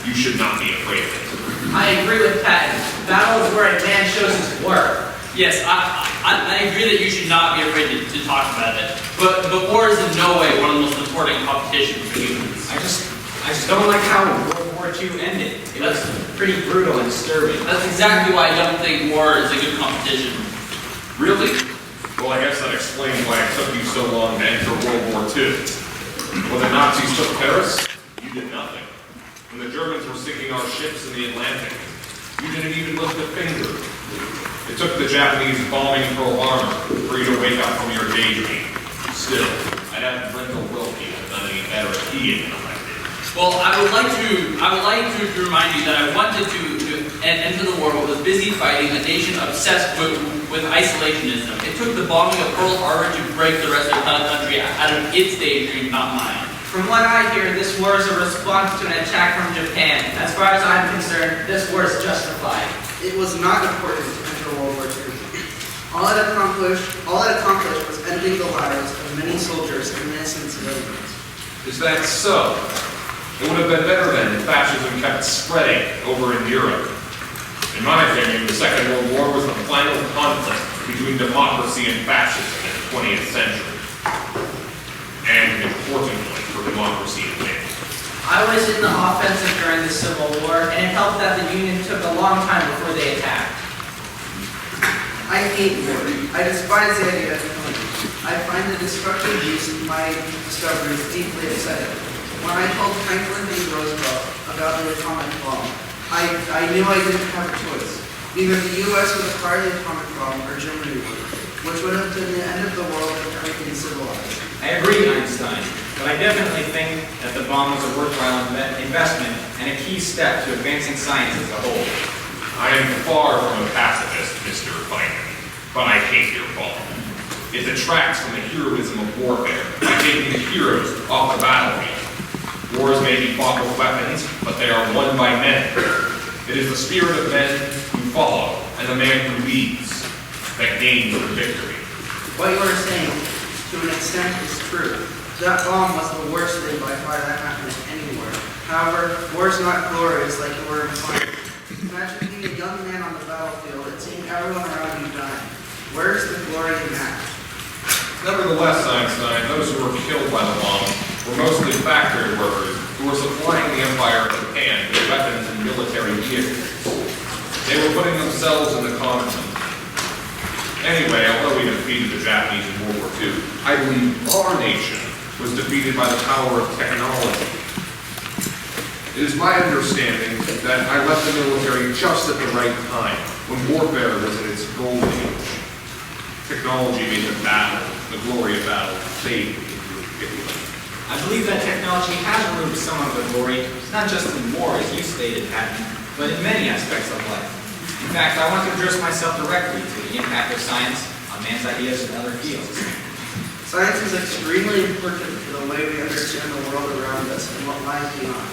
You should not be afraid of it. I agree with Patton. Battle is where a man shows his worth. Yes, I agree that you should not be afraid to talk about it. But war is in no way one of the most important competitions for humans. I just don't like how World War II ended. It was pretty brutal and disturbing. That's exactly why I don't think war is a good competition. Really? Well, I guess that explains why it took you so long to enter World War II. When the Nazis took Paris, you did nothing. When the Germans were sinking our ships in the Atlantic, you didn't even lift a finger. It took the Japanese bombing Pearl Harbor for you to wake up from your daydream. Still, I'd have Brendel Wilkie have done any better if he had been elected. Well, I would like to remind you that I wanted to enter the war but was busy fighting a nation obsessed with isolationism. It took the bombing of Pearl Harbor to break the rest of the country out of its daydream, not mine. From what I hear, this war is a response to an attack from Japan. As far as I'm concerned, this war is justified. It was not important to enter World War II. All it accomplished was ending the lives of many soldiers and innocent civilians. Is that so? It would have been better then if fascism kept spreading over in Europe. In my opinion, the Second World War was the final conflict between democracy and fascism in the 20th century. And importantly, for democracy to win. I was in the offensive during the Civil War, and it helped that the Union took a long time before they attacked. I hate war. I despise the idea of killing. I find the destructive use of my discoveries deeply upsetting. When I told Franklin D. Roosevelt about the atomic bomb, I knew I didn't have a choice. Either the U.S. would acquire the atomic bomb or Germany would, which would have been the end of the world and everything civilized. I agree, Einstein, but I definitely think that the bomb was a worthwhile investment and a key step to advancing science as a whole. I am far from a pacifist, Mr. Feynman, but I hate your bomb. It detracts from the heroism of warfare by taking the heroes off the battlefield. Wars may be fought with weapons, but they are won by men. It is the spirit of men who follow and the man who leads that gains the victory. What you are saying, to an extent, is true. That bomb was the worst thing by far that happened anywhere. However, war is not glorious like you were implying. Imagine being a young man on the battlefield and seeing everyone around you dying. Where's the glory in that? Nevertheless, Einstein, those who were killed by the bomb were mostly factory workers who were supplying the Empire of Japan with weapons and military vehicles. They were putting themselves in the common room. Anyway, although we defeated the Japanese in World War II, I believe our nation was defeated by the power of technology. It is my understanding that I left the military just at the right time, when warfare was in its golden age. Technology made the battle, the glory of battle, fade into oblivion. I believe that technology has removed some of the glory, not just in war, as you stated, Patton, but in many aspects of life. In fact, I want to address myself directly to the impact of science on man's ideas in other fields. Science is extremely important for the way we understand the world around us and what lies beyond.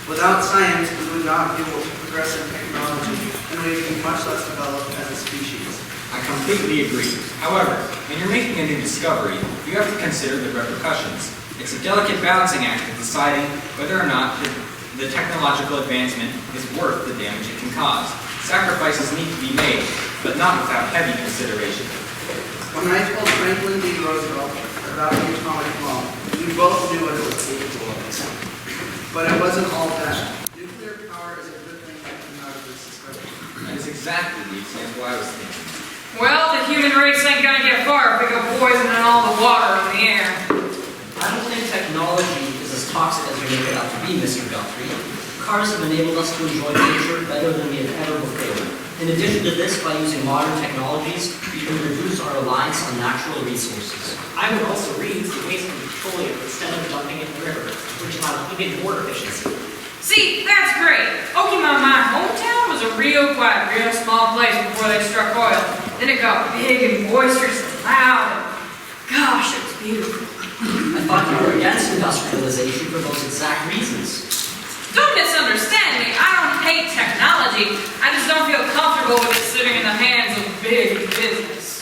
Without science, we would not be able to progress in technology, and we would be much less developed as a species. I completely agree. However, when you're making a new discovery, you have to consider the repercussions. It's a delicate balancing act of deciding whether or not the technological advancement is worth the damage it can cause. Sacrifices need to be made, but not without heavy consideration. When I told Franklin D. Roosevelt about the atomic bomb, we both knew what it was capable of. But it wasn't all bad. Nuclear power is a good thing that came out of this discovery. That is exactly the example I was thinking. Well, the human race ain't gonna get far if we go poisoning all the water in the air. I don't think technology is as toxic as we make it out to be, Mr. Guthrie. Cars have enabled us to enjoy nature better than we had ever before. In addition to this, by using modern technologies, we can reduce our reliance on natural resources. I would also reuse the waste from petroleum instead of dumping it in the river, which allows even more efficiency. See, that's great. Okima, my hometown, was a real quiet, real small place before they struck oil. Then it got big and boisterous and loud. And gosh, it was beautiful. I thought you were against industrialization for those exact reasons. Don't misunderstand me. I don't hate technology. I just don't feel comfortable with it sitting in the hands of big business.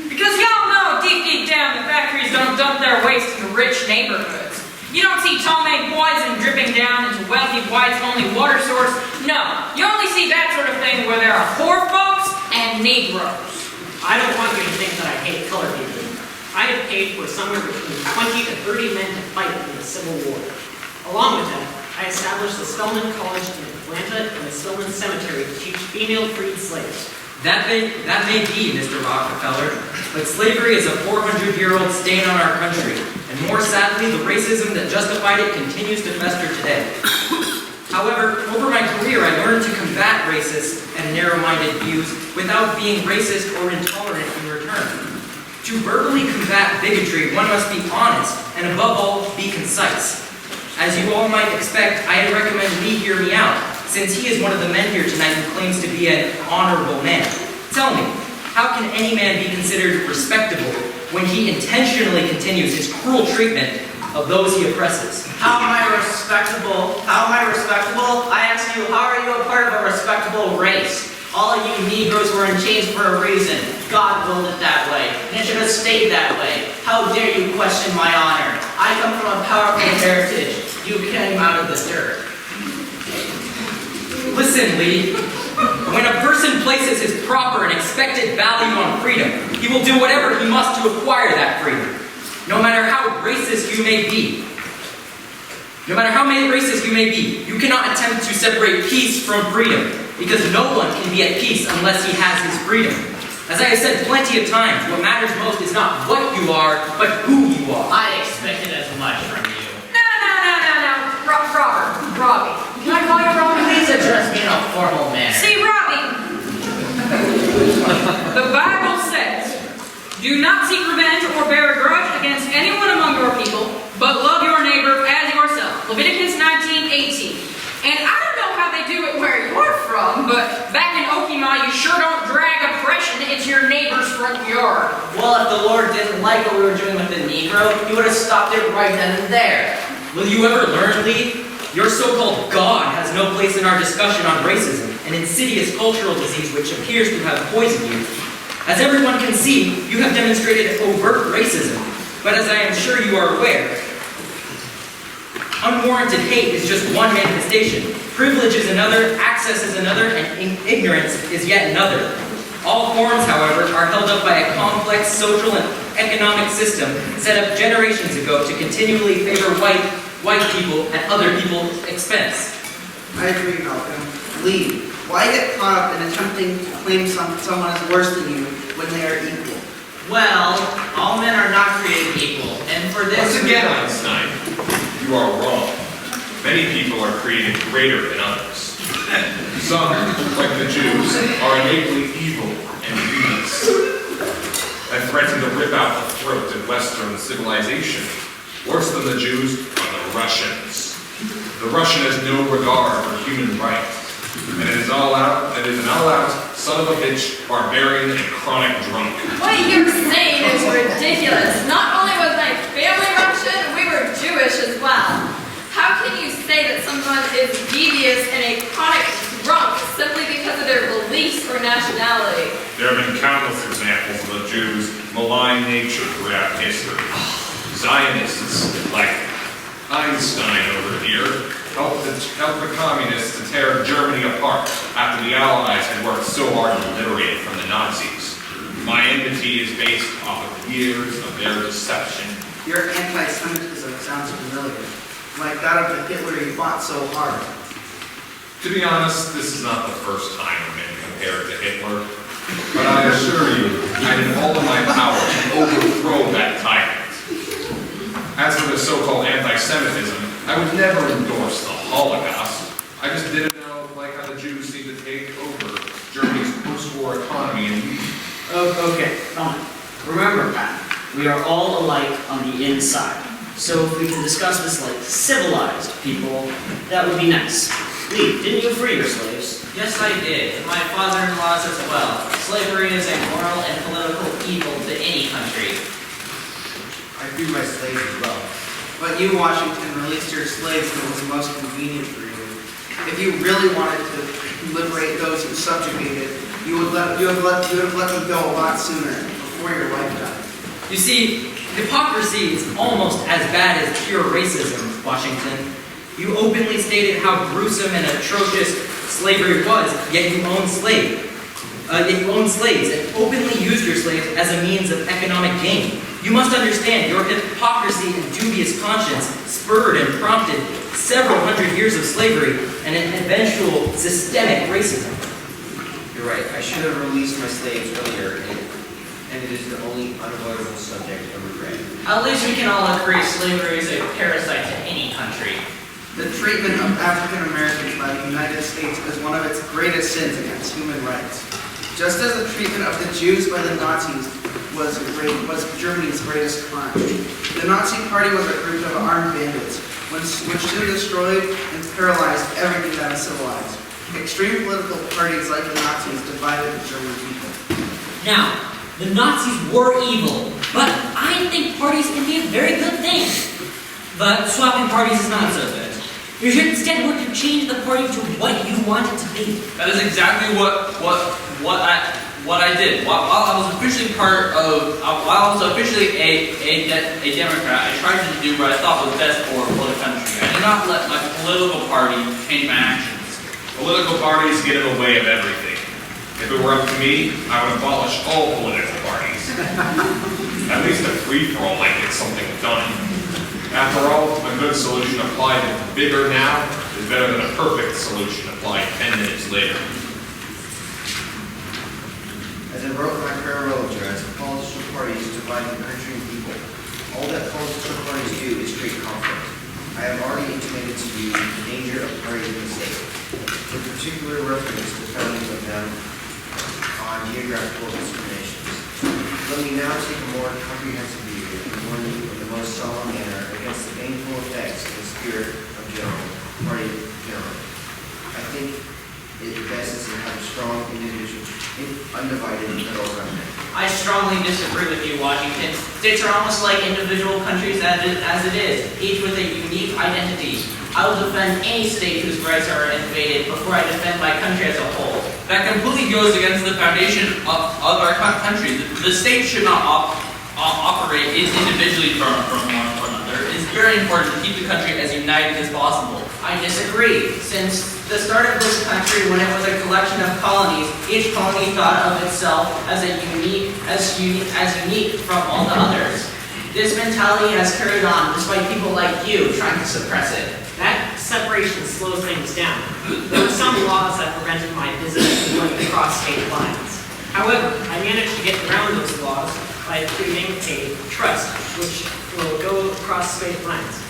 Because y'all know deep down the factories don't dump their waste into rich neighborhoods. You don't see homemade poison dripping down into wealthy whites' only water source. No, you only see that sort of thing where there are poor folks and Negroes. I don't want you to think that I hate colored people. I have paid for somewhere between 20 to 30 men to fight in the Civil War. Along with that, I established the Spelman College in Atlanta and the Spelman Cemetery to teach female freed slaves. That may be, Mr. Rockefeller, but slavery is a 400-year-old stain on our country, and more sadly, the racism that justified it continues to fester today. However, over my career, I learned to combat racist and narrow-minded views without being racist or intolerant in return. To verbally combat bigotry, one must be honest, and above all, be concise. As you all might expect, I'd recommend Lee hear me out, since he is one of the men here tonight who claims to be an honorable man. Tell me, how can any man be considered respectable when he intentionally continues his cruel treatment of those he oppresses? How am I respectable? How am I respectable? I ask you, how are you a part of a respectable race? All of you Negroes were in chains for a reason. God willed it that way, and it should have stayed that way. How dare you question my honor? I come from a powerful heritage. You came out of the dirt. Listen, Lee. When a person places his proper and expected value on freedom, he will do whatever he must to acquire that freedom. No matter how racist you may be, no matter how many racist you may be, you cannot attempt to separate peace from freedom, because no one can be at peace unless he has his freedom. As I have said plenty of times, what matters most is not what you are, but who you are. I expected as much from you. No. Robbie. Can I call you Robbie? Please address me in a formal manner. See, Robbie, the Bible says, do not seek revenge or bear a grudge against anyone among your people, but love your neighbor as yourself. Leviticus 19:18. And I don't know how they do it where you're from, but back in Okima, you sure don't drag oppression into your neighbor's front yard. Well, if the Lord didn't like what we were doing with the Negro, he would have stopped it right then and there. Will you ever learn, Lee? Your so-called God has no place in our discussion on racism, an insidious cultural disease which appears to have poisoned you. As everyone can see, you have demonstrated overt racism, but as I am sure you are aware, unwarranted hate is just one manifestation. Privilege is another, access is another, and ignorance is yet another. All forms, however, are held up by a complex social and economic system set up generations ago to continually favor white people at other people's expense. I agree, Malcolm. Lee, why get caught up in attempting to claim someone as worse than you when they are equal? Well, all men are not created equal, and for this... Once again, Einstein, you are wrong. Many people are created greater than others. Some, like the Jews, are innately evil and devious, and threaten to rip out the throat of Western civilization. Worse than the Jews are the Russians. The Russian has no regard for human rights, and it is an all-out, son of a bitch, barbarian, and chronic drunk. What you're saying is ridiculous. Not only was my family Russian, we were Jewish as well. How can you say that someone is devious and a chronic drunk simply because of their beliefs or nationality? There have been countless examples of the Jews' malign nature throughout history. Zionists, like Einstein over here, helped the communists to tear Germany apart after the Allies had worked so hard to liberate it from the Nazis. My enmity is based off of years of their deception. Your anti-Semitism sounds familiar, like that of the Hitler you fought so hard. To be honest, this is not the first time I've been compared to Hitler, but I assure you, I did all in my power to overthrow that tyrant. As for the so-called anti-Semitism, I would never endorse the Holocaust. I just didn't like how the Jews seem to take over Germany's post-war economy and Okay, fine. Remember, Pat, we are all alike on the inside. So if we can discuss this like civilized people, that would be nice. Lee, didn't you free your slaves? Yes, I did, and my father-in-law's as well. Slavery is a moral and political evil to any country. I freed my slaves as well. But you, Washington, released your slaves when it was most convenient for you. If you really wanted to liberate those who subjugated, you would have let them go a lot sooner, before your lifetime. You see, hypocrisy is almost as bad as pure racism, Washington. You openly stated how gruesome and atrocious slavery was, yet you owned slaves. And openly used your slaves as a means of economic gain. You must understand your hypocrisy and dubious conscience spurred and prompted several hundred years of slavery and an eventual systemic racism. You're right, I should have released my slaves earlier, and it is the only unavoidable subject of regret. At least we can all agree slavery is a parasite to any country. The treatment of African Americans by the United States is one of its greatest sins against human rights. Just as the treatment of the Jews by the Nazis was Germany's greatest crime. The Nazi Party was a group of armed bandits, which soon destroyed and paralyzed everything that is civilized. Extreme political parties like the Nazis divided the German people. Now, the Nazis were evil, but I think parties can be a very good thing. But swapping parties is not so good. You should instead work to change the party to what you want it to be. That is exactly what I did. While I was officially a Democrat, I tried to do what I thought was best for the country. I did not let my political party change my actions. political parties get in the way of everything. If it were up to me, I would abolish all political parties. At least a free-for-all might get something done. After all, a good solution applied bigger now is better than a perfect solution applied 10 minutes later. As I wrote in my farewell address, political parties divide the country and people. All that political parties do is create conflict. I have already intimated to you the danger of parties in the state, with particular reference to founding of them on geographical discriminations. Let me now take a more comprehensive view and warn you in the most solemn manner against the baneful effects of the spirit of party general. I think it best to have a strong individual, undivided federal government. I strongly disagree with you, Washington. States are almost like individual countries as it is, each with a unique identity. I will defend any state whose rights are invaded before I defend my country as a whole. That completely goes against the foundation of our country. The state should not operate individually from one another. It is very important to keep the country as united as possible. I disagree. Since the start of this country, when it was a collection of colonies, each colony thought of itself as unique from all the others. This mentality has carried on despite people like you trying to suppress it. That separation slows things down. There were some laws that prevented my business from going across state lines. However, I managed to get around those laws by creating a trust, which will go across state lines.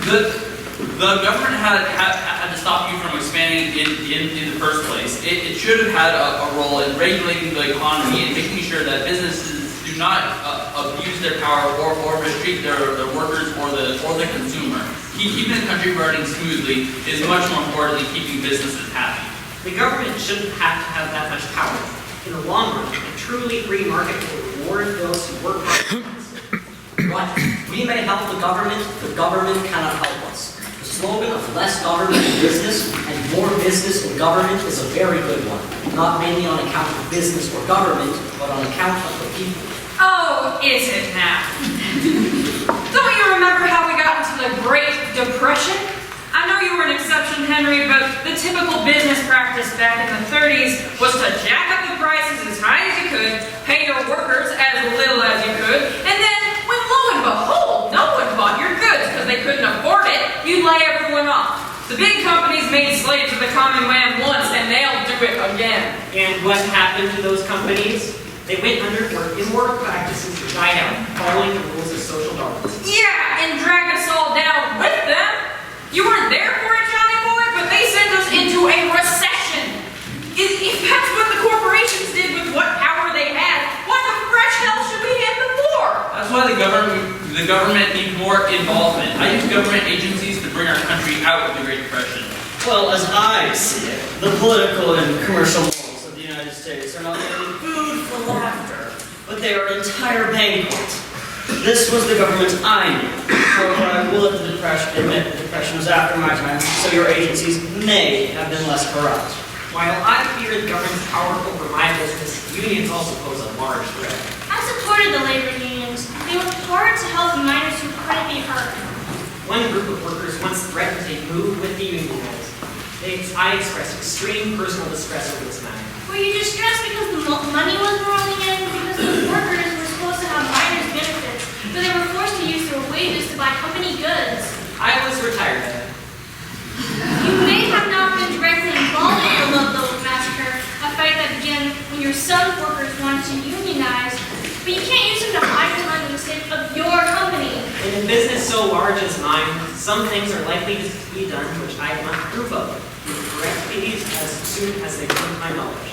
The government had to stop you from expanding in the first place. It should have had a role in regulating the economy and making sure that businesses do not abuse their power or mistreat their workers or the consumer. Keeping the country running smoothly is much more important than keeping businesses happy. The government shouldn't have to have that much power. In the long run, a truly free market will reward those who work hard. Right. We may help the government cannot help us. The slogan of less government in business and more business in government is a very good one. Not mainly on account of business or government, but on account of the people. Oh, is it now? Don't you remember how we got into the Great Depression? I know you were an exception, Henry, but the typical business practice back in the 30s was to jack up the prices as high as you could, pay your workers as little as you could, and then, when lo and behold, no one bought your goods because they couldn't afford it, you'd lay everyone off. The big companies made slaves of the common man once, and they'll do it again. And what happened to those companies? They went under where immoral practices died out, following the rules of social norms. Yeah, and dragged us all down with them. You weren't there for it, Johnny Boy, but they sent us into a recession. If that's what the corporations did with what power they had, why the fresh hell should we hand them more? That's why the government needs more involvement. I use government agencies to bring our country out of the Great Depression. Well, as I see it, the political and commercial morals of the United States are not merely food for laughter, but they are an entire banquet. This was the government I knew. However, I will admit the Depression was after my time, so your agencies may have been less corrupt. While I fear the government's power over my business, unions also pose a large threat. I supported the labor unions. They worked hard to help miners who couldn't be heard. One group of workers once threatened to move with the union guys. I expressed extreme personal distress over this matter. Were you distressed because the money was rolling in? Because those workers were supposed to have miners' benefits, but they were forced to use their wages to buy company goods. I was retired by then. You may have not been directly involved in the Ludlow massacre, a fight that began when your son's workers wanted to unionize, but you can't use them to hide behind the mistake of your company. In a business so large as mine, some things are likely to be done which I cannot approve of. Correct these as soon as they come to my knowledge.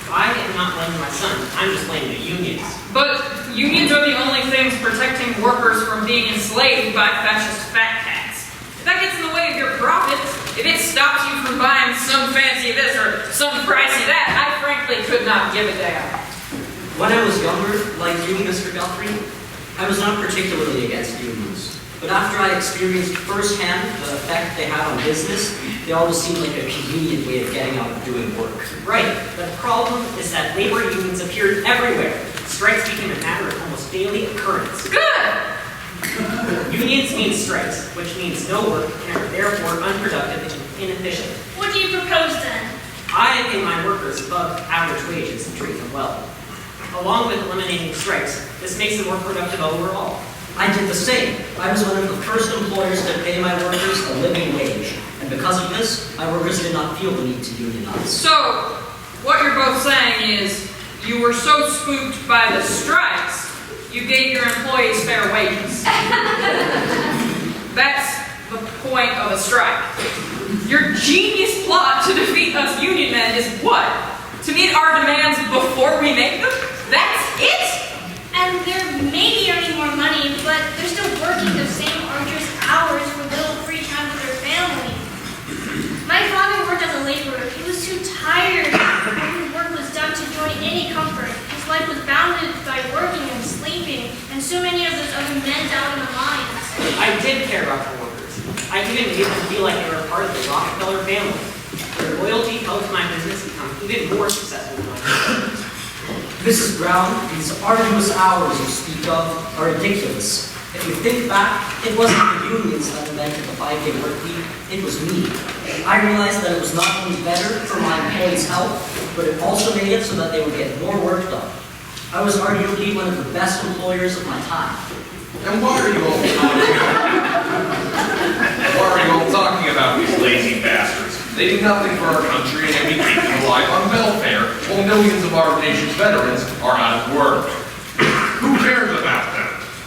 I am not blaming my son, I'm just blaming the unions. But unions are the only things protecting workers from being enslaved by fascist fat cats. If that gets in the way of your profits, if it stops you from buying some fancy this or some pricey that, I frankly could not give a damn. When I was younger, like you, Mr. Guthrie, I was not particularly against unions. But after I experienced firsthand the effect they have on business, they always seemed like a convenient way of getting out and doing work. Right, the problem is that labor unions appeared everywhere. Strikes became a matter of almost daily occurrence. Good! Unions mean strikes, which means no work and are therefore unproductive and inefficient. What do you propose then? I pay my workers above average wages and treat them well. Along with eliminating strikes, this makes them more productive overall. I did the same. I was one of the first employers to pay my workers a living wage. And because of this, my workers did not feel the need to unionize. So, what you're both saying is, you were so spooked by the strikes, you gave your employees fair wages. That's the point of a strike. Your genius plot to defeat us union men is what? To meet our demands before we make them? That's it? And they're maybe earning more money, but they're still working the same arduous hours for little free time with their family. My father worked as a laborer. He was too tired when his work was done to enjoy any comfort. His life was bounded by working and sleeping, and so many of those other men down in the mines. I did care about the workers. I even made them feel like they were a part of the Rockefeller family. Their loyalty helped my business become even more successful than my competitors. Mrs. Brown, these arduous hours you speak of are ridiculous. If you think back, it wasn't the unions that invented the 5-day work week, it was me. I realized that it was not only better for my employees' health, but it also made it so that they would get more work done. I was arguably one of the best employers of my time. And why are you all talking about these lazy bastards? They do nothing for our country, and we keep them alive on welfare, while millions of our nation's veterans are out of work. Who cares about them?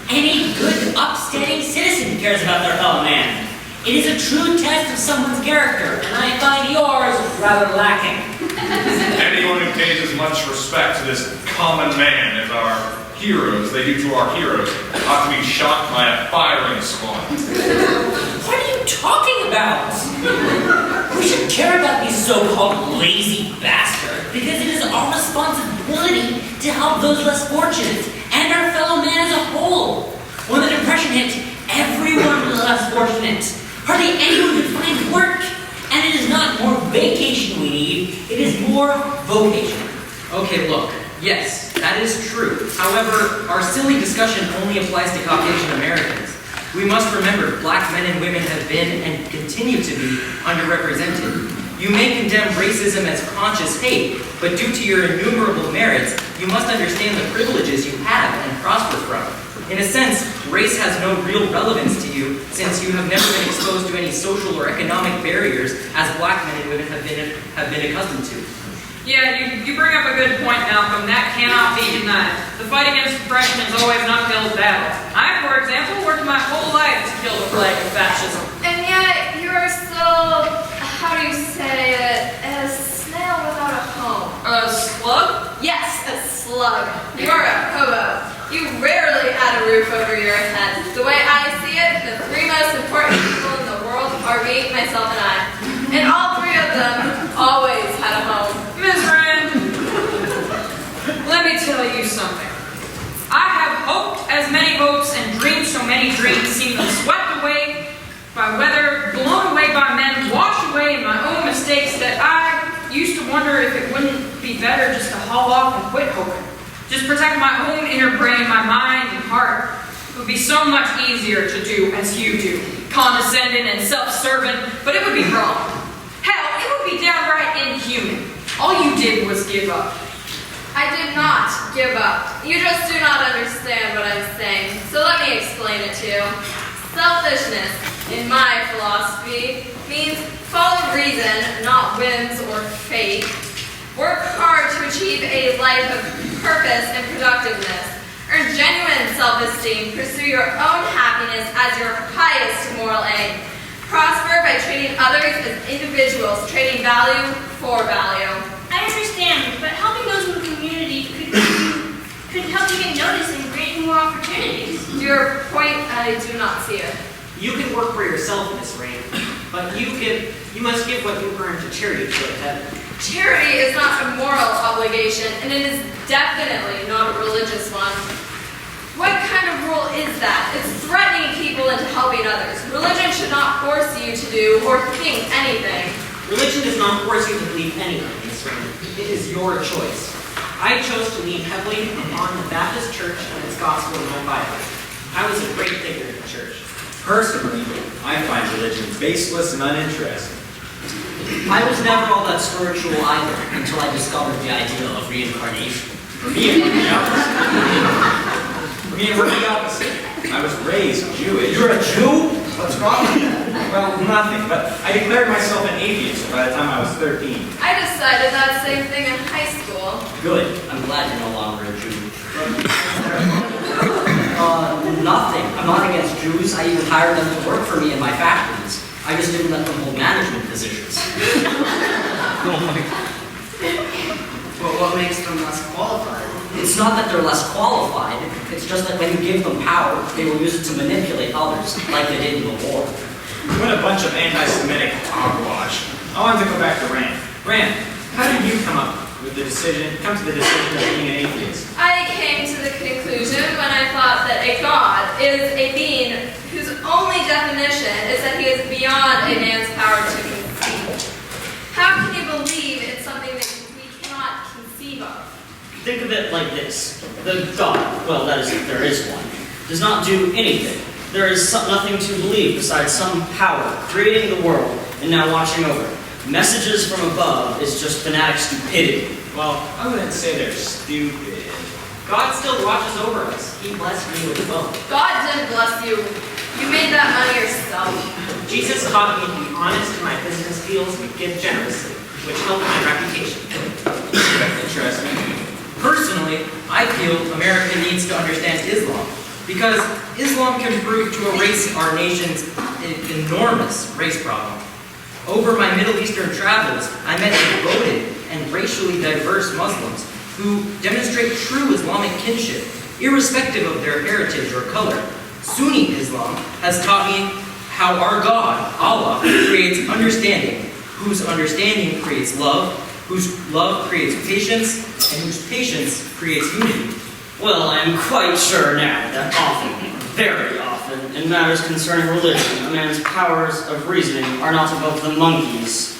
Any good, upstanding citizen cares about their fellow man. It is a true test of someone's character, and I find yours rather lacking. Anyone who pays as much respect to this common man as our heroes they do to our heroes ought to be shot by a firing squad. What are you talking about? We should care about these so-called lazy bastards because it is our responsibility to help those less fortunate and our fellow man as a whole. When the Depression hit, everyone was less fortunate. Hardly anyone could find work. And it is not more vacation we need, it is more vocation. Okay, look, yes, that is true. However, our silly discussion only applies to Caucasian Americans. We must remember black men and women have been and continue to be underrepresented. You may condemn racism as conscious hate, but due to your innumerable merits, you must understand the privileges you have and prosper from. In a sense, race has no real relevance to you since you have never been exposed to any social or economic barriers as black men and women have been accustomed to. Yeah, you bring up a good point, Malcolm. That cannot be denied. The fight against oppression is always an uphill battle. I, for example, worked my whole life to kill the plague of fascism. And yet, you are still, how do you say it, a snail without a home. A slug? Yes, a slug. You're a hobo. You rarely had a roof over your head. The way I see it, the three most important people in the world are me, myself, and I. And all three of them always had a home. Ms. Rand, let me tell you something. I have hoped as many hopes and dreamed so many dreams, seen them swept away by weather, blown away by men, washed away in my own mistakes, that I used to wonder if it wouldn't be better just to haul off and quit hoping. Just protect my own inner brain, my mind and heart. It would be so much easier to do as you do, condescending and self-serving, but it would be wrong. Hell, it would be downright inhuman. All you did was give up. I did not give up. You just do not understand what I'm saying, so let me explain it to you. Selfishness, in my philosophy, means follow reason, not whims or fate. Work hard to achieve a life of purpose and productiveness. Earn genuine self-esteem. Pursue your own happiness as your highest moral aim. Prosper by treating others as individuals, trading value for value. I understand, but helping those in the community could help you get noticed and create more opportunities. To your point, I do not see it. You can work for yourself, Miss Rain, but you must give what you earn to charity to go to heaven. Charity is not a moral obligation, and it is definitely not a religious one. What kind of rule is that? It's threatening people into helping others. Religion should not force you to do or think anything. Religion does not force you to believe anything, Miss Rain. It is your choice. I chose to lean heavily upon the Baptist Church and its gospel in my Bible. I was a great figure in the church. Personally, I find religion baseless and uninteresting. I was never all that spiritual either until I discovered the idea of reincarnation. For me, it was the opposite. I was raised Jewish. You're a Jew? What's wrong with that? Well, nothing, but I declared myself an atheist by the time I was 13. I decided that same thing in high school. Good. I'm glad you're no longer a Jew. Nothing. I'm not against Jews. I even hired them to work for me in my factories. I just didn't let them hold management positions. But what makes them less qualified? It's not that they're less qualified. It's just that when you give them power, they will use it to manipulate others, like they did in the war. What a bunch of anti-Semitic hogwash. I wanted to go back to Rand. Rand, how did you come to the decision of being an atheist? I came to the conclusion when I thought that a God is a being whose only definition is that he is beyond a man's power to conceive. How can you believe in something that we cannot conceive of? Think of it like this. The God, well, that is if there is one, does not do anything. There is nothing to believe besides some power creating the world and now watching over it. Messages from above is just fanatic stupidity. Well, I wouldn't say they're stupid. God still watches over us. He blessed me with both. God didn't bless you. You made that money yourself. Jesus taught me to be honest in my business deals and give generously, which helped my reputation. Interesting. Personally, I feel America needs to understand Islam, because Islam can prove to erase our nation's enormous race problem. Over my Middle Eastern travels, I met devoted and racially diverse Muslims who demonstrate true Islamic kinship, irrespective of their heritage or color. Sunni Islam has taught me how our God, Allah, creates understanding, whose understanding creates love, whose love creates patience, and whose patience creates unity. Well, I am quite sure now that often, very often, in matters concerning religion, a man's powers of reasoning are not above the monkey's.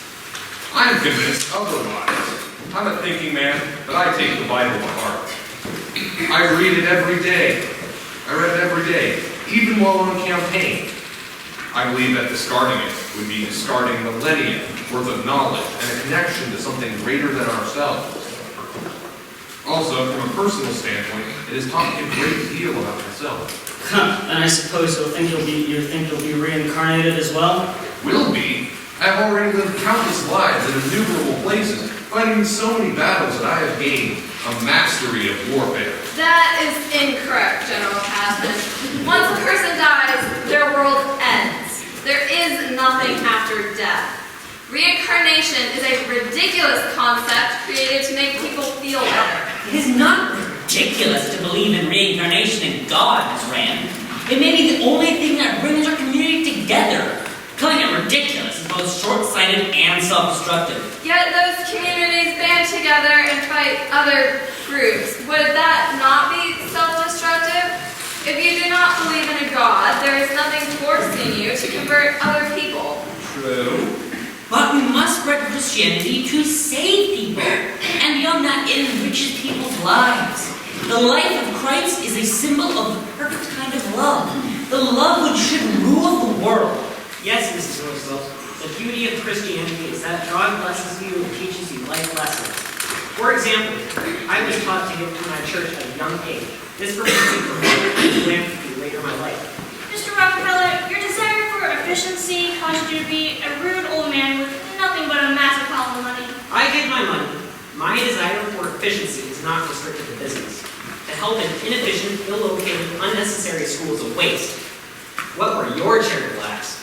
I'm convinced otherwise. I'm a thinking man, but I take the Bible to heart. I read it every day. I read it every day, even while on campaign. I believe that discarding it would be discarding millennia worth of knowledge and a connection to something greater than ourselves. Also, from a personal standpoint, it has taught me a great deal about myself. And I suppose you think you'll be reincarnated as well? Will be. I have already lived countless lives in innumerable places, fighting so many battles that I have gained a mastery of warfare. That is incorrect, General Casman. Once a person dies, their world ends. There is nothing after death. Reincarnation is a ridiculous concept created to make people feel better. It is not ridiculous to believe in reincarnation and God, Miss Rand. It may be the only thing that brings our community together. Calling it ridiculous is both short-sighted and self-destructive. Yet those communities band together and fight other groups. Would that not be self-destructive? If you do not believe in a God, there is nothing forcing you to convert other people. True. But we must spread Christianity to save people. And beyond that, it enriches people's lives. The life of Christ is a symbol of the perfect kind of love. The love which should rule the world. Yes, Mrs. Roosevelt, the beauty of Christianity is that God blesses you and teaches you life lessons. For example, I was taught to give to my church at a young age. This prepares me for philanthropy later in my life. Mr. Rockefeller, your desire for efficiency caused you to be a rude old man with nothing but a massive pile of money. I give my money. My desire for efficiency is not restricted to business. To help an inefficient, ill-located, unnecessary school is a waste. What were your charitable acts?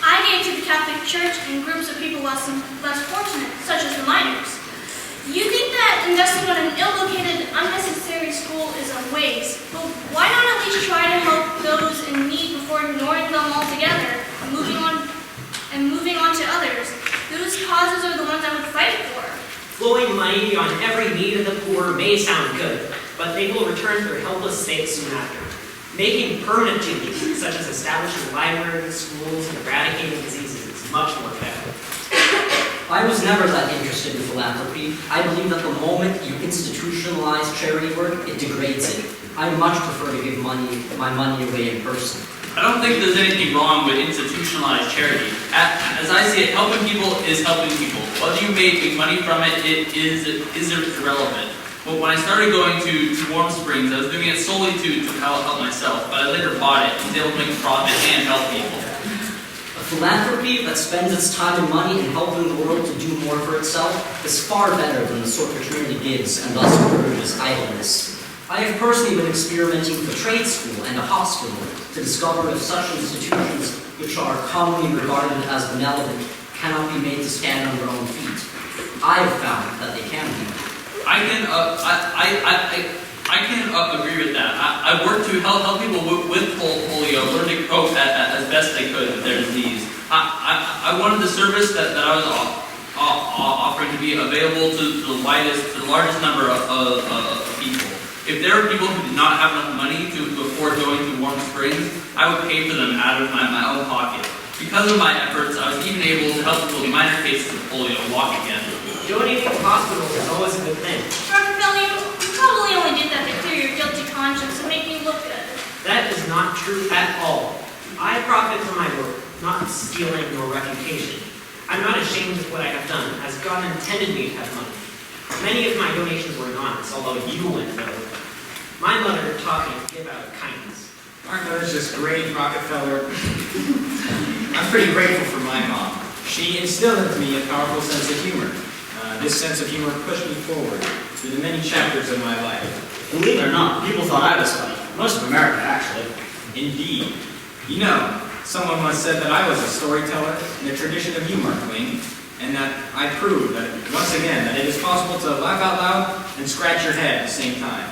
I gave to the Catholic Church and groups of people less fortunate, such as the miners. You think that investing on an ill-located, unnecessary school is a waste, but why not at least try to help those in need before ignoring them altogether and moving on to others? Those causes are the ones I would fight for. Flowing money on every need of the poor may sound good, but they will return to their helpless state soon after. Making permanent changes, such as establishing libraries, schools, and eradicating diseases, is much more effective. I was never that interested in philanthropy. I believe that the moment you institutionalize charity work, it degrades it. I much prefer to give my money away in person. I don't think there's anything wrong with institutionalized charity. As I see it, helping people is helping people. Whether you make money from it, it is irrelevant. But when I started going to Warm Springs, I was doing it solely to help myself, but I later bought it and was able to make a profit and help people. A philanthropy that spends its time and money in helping the world to do more for itself is far better than the sort fraternity gives and thus encourages idleness. I have personally been experimenting with a trade school and a hospital to discover if such institutions, which are commonly regarded as benevolent, cannot be made to stand on their own feet. I have found that they can be. I can agree with that. I worked to help people with polio learn to cope as best they could with their disease. I wanted the service that I was offering to be available to the largest number of people. If there were people who did not have enough money to afford going to Warm Springs, I would pay for them out of my own pocket. Because of my efforts, I was even able to help people with minor cases of polio walk again. Donating to hospitals is always a good thing. Rockefeller, you probably only did that to clear your guilty conscience and make you look good. That is not true at all. I profit from my work, not stealing your reputation. I'm not ashamed of what I have done, as God intended me to have money. Many of my donations were anonymous, although you went over. My mother taught me to give out of kindness. Aren't those just great, Rockefeller? I'm pretty grateful for my mom. She instilled into me a powerful sense of humor. This sense of humor pushed me forward through the many chapters of my life. Believe it or not, people thought I was funny. Most of America, actually. Indeed. You know, someone once said that I was a storyteller in the tradition of humor, Queen, and that I proved that, once again, that it is possible to laugh out loud and scratch your head at the same time.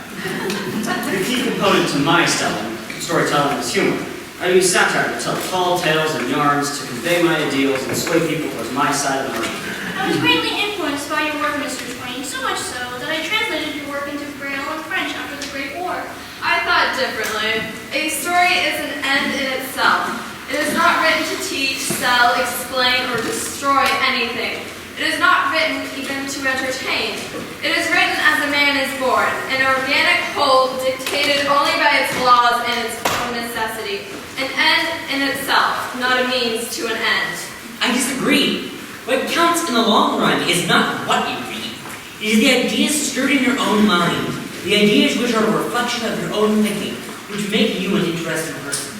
The key component to my storytelling is humor. I use satire to tell tall tales and yarns to convey my ideals and sway people towards my side of the room. I was greatly influenced by your work, Mr. Twain, so much so that I translated your work into Braille and French after the Great War. I thought differently. A story is an end in itself. It is not written to teach, sell, explain, or destroy anything. It is not written even to entertain. It is written as a man is born, an organic whole dictated only by its laws and its own necessity. An end in itself, not a means to an end. I disagree. What counts in the long run is not what you read. It is the ideas stirred in your own mind. The ideas which are a reflection of your own thinking, which make you an interesting person.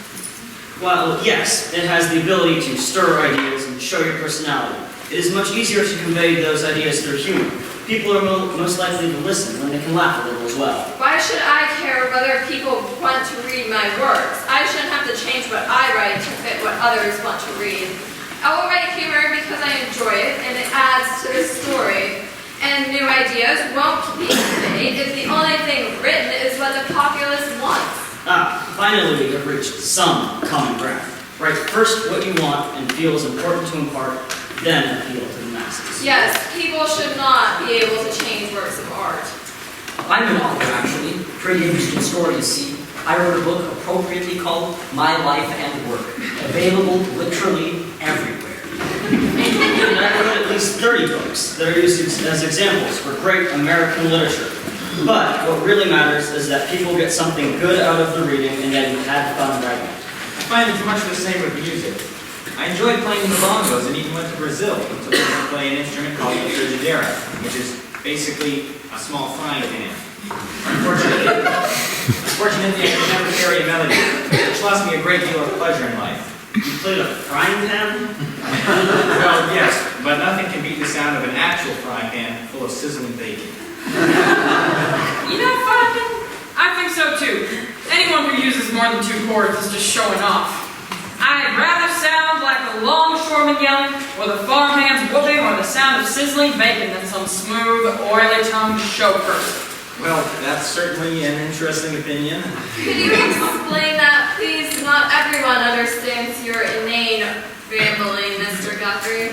While, yes, it has the ability to stir ideas and show your personality, it is much easier to convey those ideas through humor. people are most likely to listen when they can laugh a little as well. Why should I care whether people want to read my works? I shouldn't have to change what I write to fit what others want to read. I will write humor because I enjoy it and it adds to the story. And new ideas won't be conveyed if the only thing written is what the populace wants. Finally we have reached some common ground. Write first what you want and feel is important to impart, then appeal to the masses. Yes, people should not be able to change works of art. I'm an author, actually. Pretty interesting story, you see. I wrote a book appropriately called My Life and Work, available literally everywhere. And I wrote at least 30 books that are used as examples for great American literature. But what really matters is that people get something good out of the reading and that you had fun writing it. I find it's much the same with music. I enjoyed playing the bongos and even went to Brazil to learn to play an instrument called the frigideira, which is basically a small frying pan. Unfortunately, I could never carry a melody, which lost me a great deal of pleasure in life. You played a frying pan? Well, yes, but nothing can beat the sound of an actual frying pan full of sizzling bacon. You know, Father, I think so too. Anyone who uses more than 2 chords is just showing off. I'd rather sound like a longshoreman yelling, or the farmhands whooping, or the sound of sizzling bacon than some smooth, oily-tongued show person. Well, that's certainly an interesting opinion. Could you explain that, please? Not everyone understands your inane rambling, Mr. Guthrie.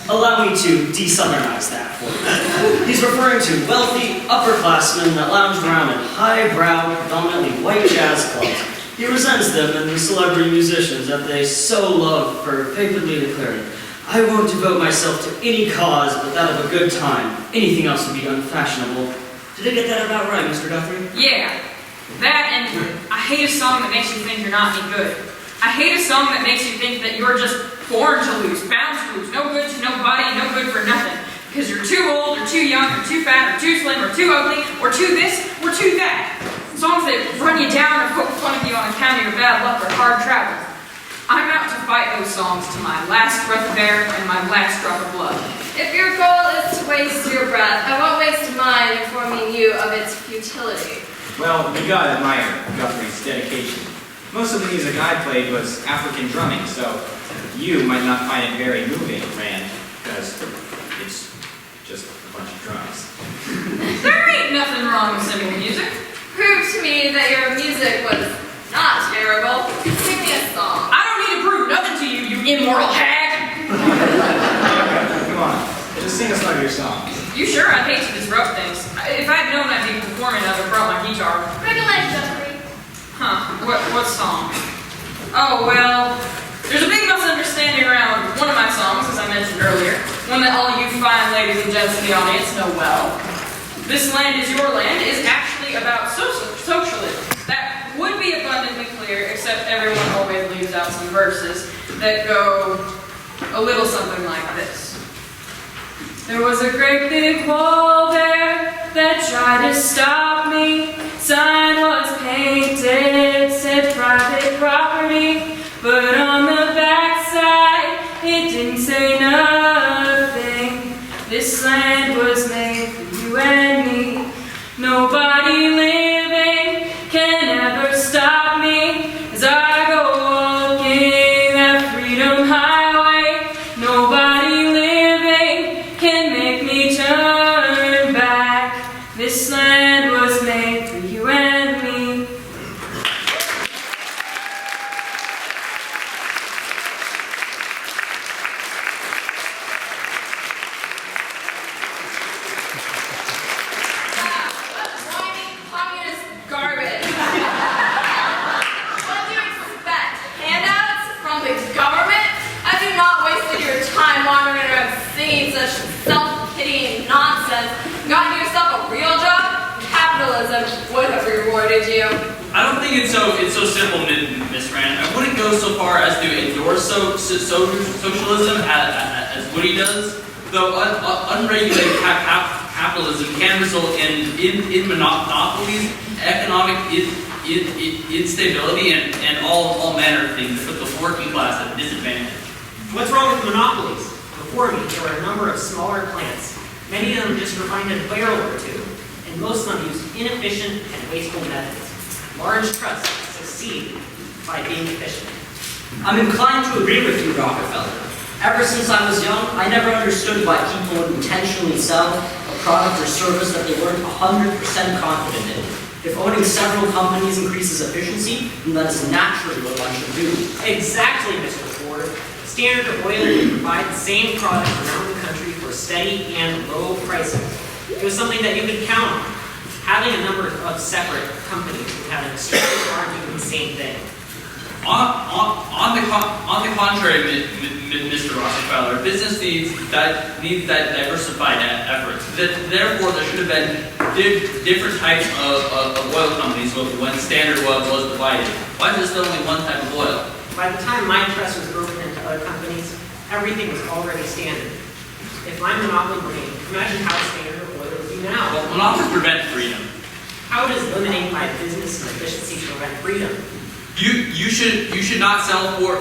Allow me to de-southernize that for you. He's referring to wealthy upperclassmen that lounge around in high-brow, predominantly white jazz clubs. He resents them and the celebrity musicians that they so love for vapidly declaring, "I won't devote myself to any cause but that of a good time. Anything else would be unfashionable." Did I get that about right, Mr. Guthrie? Yeah, that and I hate a song that makes you think you're not any good. I hate a song that makes you think that you're just born to lose, bound to lose, no good to nobody, no good for nothing. Because you're too old, or too young, or too fat, or too slim, or too ugly, or too this, or too that. Songs that run you down or poke fun of you on account of your bad luck or hard travel. I'm out to fight those songs to my last breath of air and my last drop of blood. If your goal is to waste your breath, I won't waste mine informing you of its futility. Well, you gotta admire Guthrie's dedication. Most of the music I played was African drumming, so you might not find it very moving, Rand, because it's just a bunch of drums. There ain't nothing wrong with singing music. Prove to me that your music was not terrible. Sing me a song. I don't need to prove nothing to you, you immoral hag. Come on, just sing us one of your songs. You sure? I'd hate to disrupt things. If I'd known I'd be performing, I'd have brought my guitar. Bring a leg, Guthrie. Huh, what song? Oh, well, there's a big misunderstanding around one of my songs, as I mentioned earlier. One that all you fine ladies and gents in the audience know well. This Land Is Your Land is actually about socialism. That would be abundantly clear, except everyone always leaves out some verses that go a little something like this. There was a great big wall there that tried to stop me. Sign was painted, said private property, but on the backside it didn't say nothing. This land was made for you and me. Nobody living can ever stop me as I go walking that freedom highway. Nobody living can make me turn back. This land was made for you and me. Whiny communist garbage. What do you expect? Handouts from the government? Have you not wasted your time wandering around singing such self-pitying nonsense? Gotten yourself a real job? Capitalism would have rewarded you. I don't think it's so simple, Miss Rand. I wouldn't go so far as to endorse socialism as Woody does, though unregulated capitalism can result in monopolies, economic instability, and all manner of things that put the working class at a disadvantage. What's wrong with monopolies? Before me, there were a number of smaller plants. Many of them just refined a barrel or two, and most of them use inefficient and wasteful methods. Large trusts succeed by being efficient. I'm inclined to agree with you, Rockefeller. Ever since I was young, I never understood why people would intentionally sell a product or service that they weren't 100% confident in. If owning several companies increases efficiency, then that is naturally what one should do. Exactly, Mr. Ford. Standard Oil would provide the same product around the country for steady and low prices. It was something that you could count on. Having a number of separate companies would have an extremely hard doing the same thing. On the contrary, Mr. Rockefeller, business needs that diversified efforts. Therefore, there should have been different types of oil companies when Standard Oil was divided. Why is there still only one type of oil? By the time my trust was broken into other companies, everything was already standard. If my monopoly remained, imagine how Standard Oil would be now. Well, monopolies prevent freedom. How does eliminating my business and efficiency prevent freedom? You should not sell for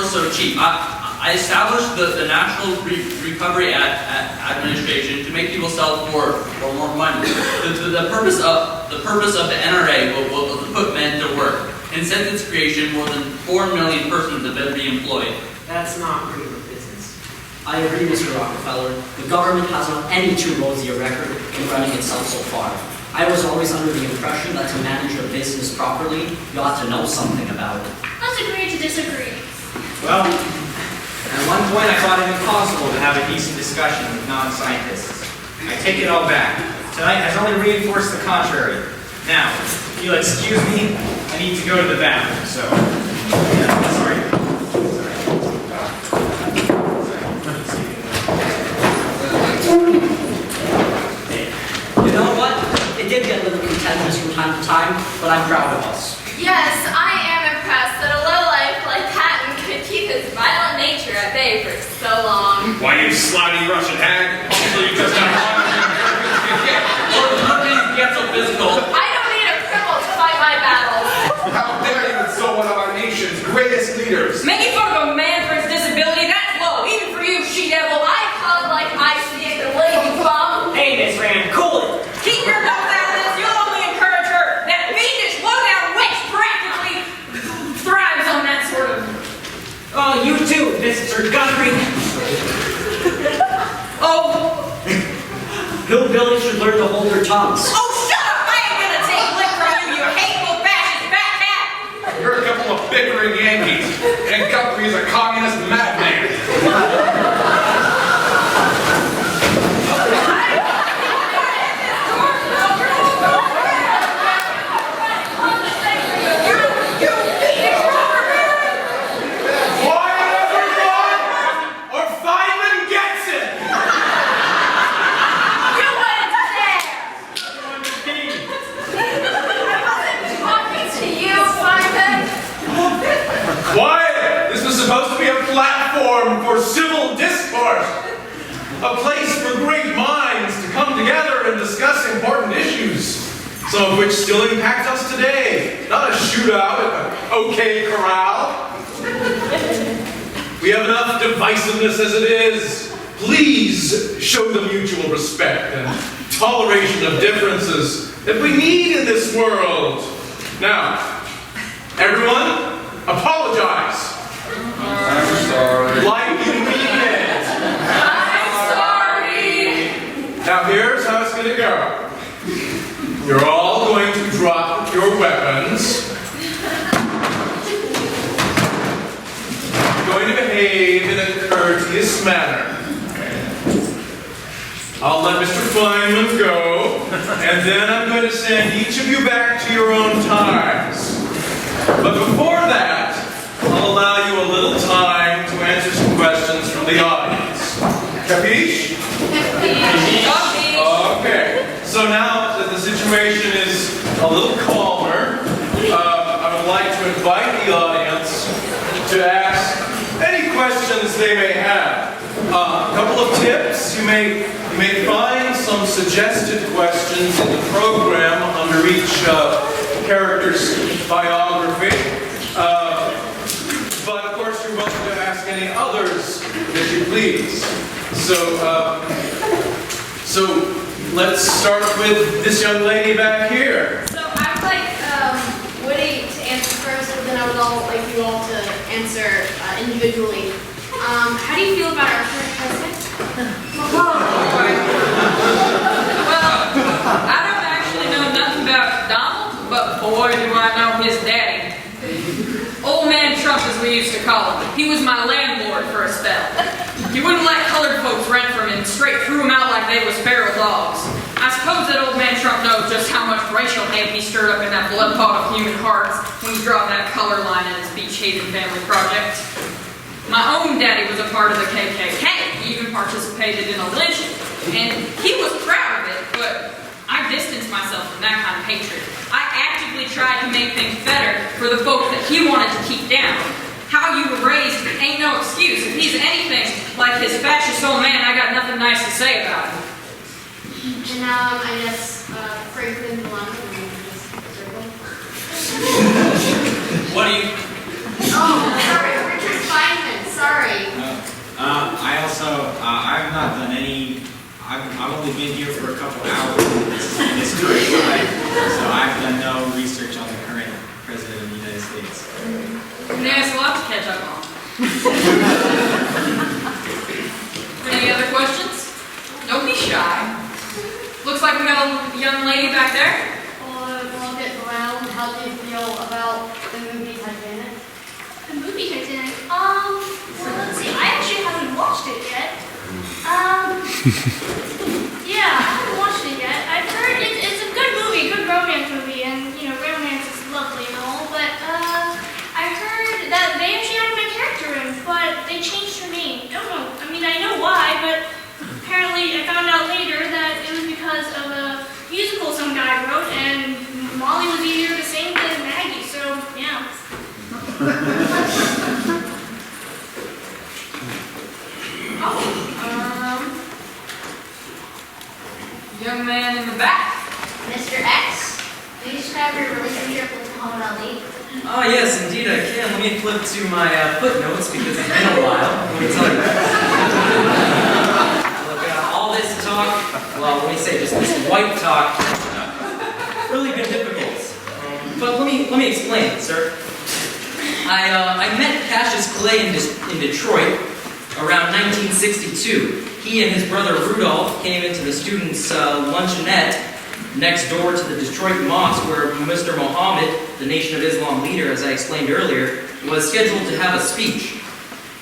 so cheap. I established the National Recovery Administration to make people sell for more money. The purpose of the NRA was to put men to work. And since its creation, more than 4 million persons have been employed. That's not freedom of business. I agree, Mr. Rockefeller. The government has not any too rosy a record in running itself so far. I was always under the impression that to manage a business properly, you ought to know something about it. Let's agree to disagree. Well, at one point I thought it impossible to have a decent discussion with non-scientists. I take it all back. Tonight has only reinforced the contrary. Now, if you'll excuse me, I need to go to the bathroom, so... sorry. You know what? It did get a little contentious from time to time, but I'm proud of us. Yes, I am impressed that a lowlife like Patton could keep his violent nature at bay for so long. Why, you slimy Russian hag? Also, you just got Or get so physical. I don't need a cripple to fight my battles. How dare you insult one of our nation's greatest leaders? Making fun of a man for his disability, that's low. Even for you, she-devil. I hug like I see it the lady bum. Hey, Miss Rand, cool it. Keep your mouth out of this. You'll only encourage her. That fiendish, low-down witch practically thrives on that sort of... Oh, you too, Mr. Guthrie. Oh, Hillbillies should learn to hold their tongues. oh, shut up! I ain't gonna take lick from you, you hateful fascist fat cat! You're a couple of bickering Yankees, and Guthrie is a communist madman. Quiet, everyone, or Feynman gets it! You went there. I wasn't talking to you, Simon. Quiet! This was supposed to be a platform for civil discourse. A place for great minds to come together and discuss important issues, some of which still impact us today. Not a shootout at the OK Corral. We have enough divisiveness as it is. Please show the mutual respect and toleration of differences that we need in this world. Now, everyone, apologize. I'm sorry. Like you mean it. I'm sorry. Now here's how it's gonna go. You're all going to drop your weapons. You're going to behave in a courteous manner. I'll let Mr. Feynman go, and then I'm going to send each of you back to your own times. But before that, I'll allow you a little time to answer some questions from the audience. Capiche? Okay. So now that the situation is a little calmer, I would like to invite the audience to ask any questions they may have. A couple of tips. You may find some suggested questions in the program under each character's biography. But of course you're welcome to ask any others that you please. So let's start with this young lady back here. So I would like Woody to answer first, but then I would like you all to answer individually. How do you feel about our current president? Well, I don't actually know nothing about Donald, but boy, do I know his daddy. Old Man Trump, as we used to call him. He was my landlord for a spell. He wouldn't let colored folks rent from him, straight threw them out like they was feral dogs. I suppose that Old Man Trump knows just how much racial hate he stirred up in that blood pot of human hearts when he drawn that color line in his beach-hating family project. My own daddy was a part of the KKK. He even participated in a lynching, and he was proud of it, but I distanced myself from that kind of hatred. I actively tried to make things better for the folks that he wanted to keep down. How you were raised ain't no excuse. If he's anything like his fascist old man, I got nothing nice to say about him. And I guess Franklin Delano and just circle. What do you? Oh, sorry, Richard Feynman. Sorry. I've not done any. I've only been here for a couple hours in this current life, so I've done no research on the current president of the United States. There's a lot to catch up on. Any other questions? Don't be shy. Looks like we got a young lady back there. Well, get around. How do you feel about the movie Titanic? The movie Titanic. Well, let's see. I actually haven't watched it yet. Yeah, I haven't watched it yet. I've heard it's a good movie, good romance movie, and romance is lovely and all. But I heard that they actually had my character in, but they changed her name. Don't know. I mean, I know why, but apparently I found out later that it was because of a musical some guy wrote, and Molly was easier to sing than Maggie. So yeah. Young man in the back. Mr. X, will you describe your relationship with Muhammad Ali? Oh yes, indeed I can. Let me flip to my footnotes because it's been a while. Let me tell you. Look, all this talk, well, let me say just this white talk, really been difficult. But let me explain, sir. I met Cassius Clay in Detroit around 1962. He and his brother Rudolph came into the students' luncheonette next door to the Detroit Mosque where Mr. Muhammad, the Nation of Islam leader, as I explained earlier, was scheduled to have a speech.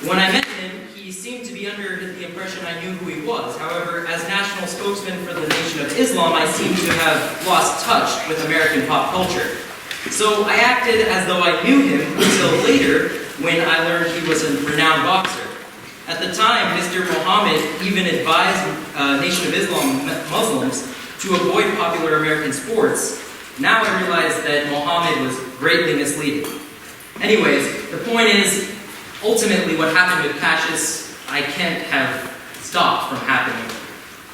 When I met him, he seemed to be under the impression I knew who he was. However, as national spokesman for the Nation of Islam, I seem to have lost touch with American pop culture. So I acted as though I knew him until later when I learned he was a renowned boxer. At the time, Mr. Muhammad even advised Nation of Islam Muslims to avoid popular American sports. Now I realize that Muhammad was greatly misleading. Anyways, the point is, ultimately what happened with Cassius, I can't have stopped from happening.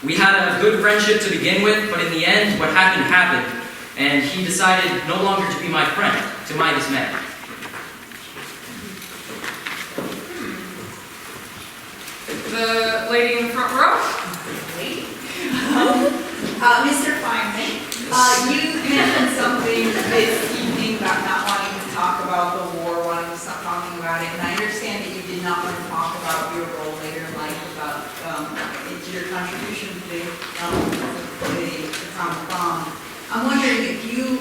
We had a good friendship to begin with, but in the end, what happened happened, and he decided no longer to be my friend, to my dismay. The lady in the front row. Mr. Feynman, you mentioned something this evening about not wanting to talk about the war, wanting to stop talking about it, and I understand that you did not want to talk about your role later in life, about your contribution to the atomic bomb. I'm wondering if you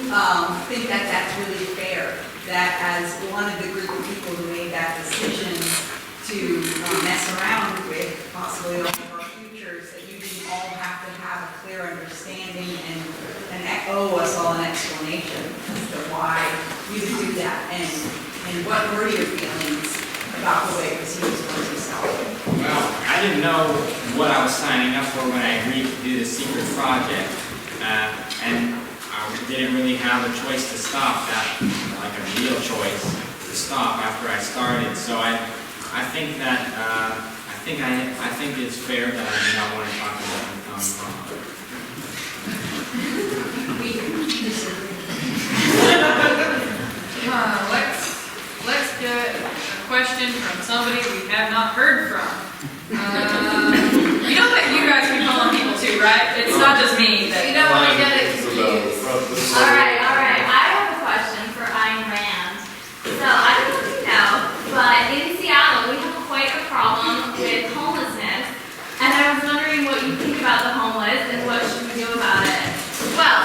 think that that's really fair, that as one of the group of people who made that decision to mess around with possibly all of our futures, that you didn't all have to have a clear understanding and owe us all an explanation as to why you would do that, and what were your feelings about the way it was used towards yourself? Well, I didn't know what I was signing up for when I agreed to do the secret project, and I didn't really have a choice to stop that, like a real choice to stop after I started. So I think that I think it's fair that I do not want to talk about the atomic bomb. We disagree. Let's get a question from somebody we have not heard from. You know that you guys can call on people too, right? It's not just me that. You don't want to get it confused. All right. I have a question for Ayn Rand. So I don't know if you know, but in Seattle we have quite a problem with homelessness, and I was wondering what you think about the homeless and what should we do about it. Well,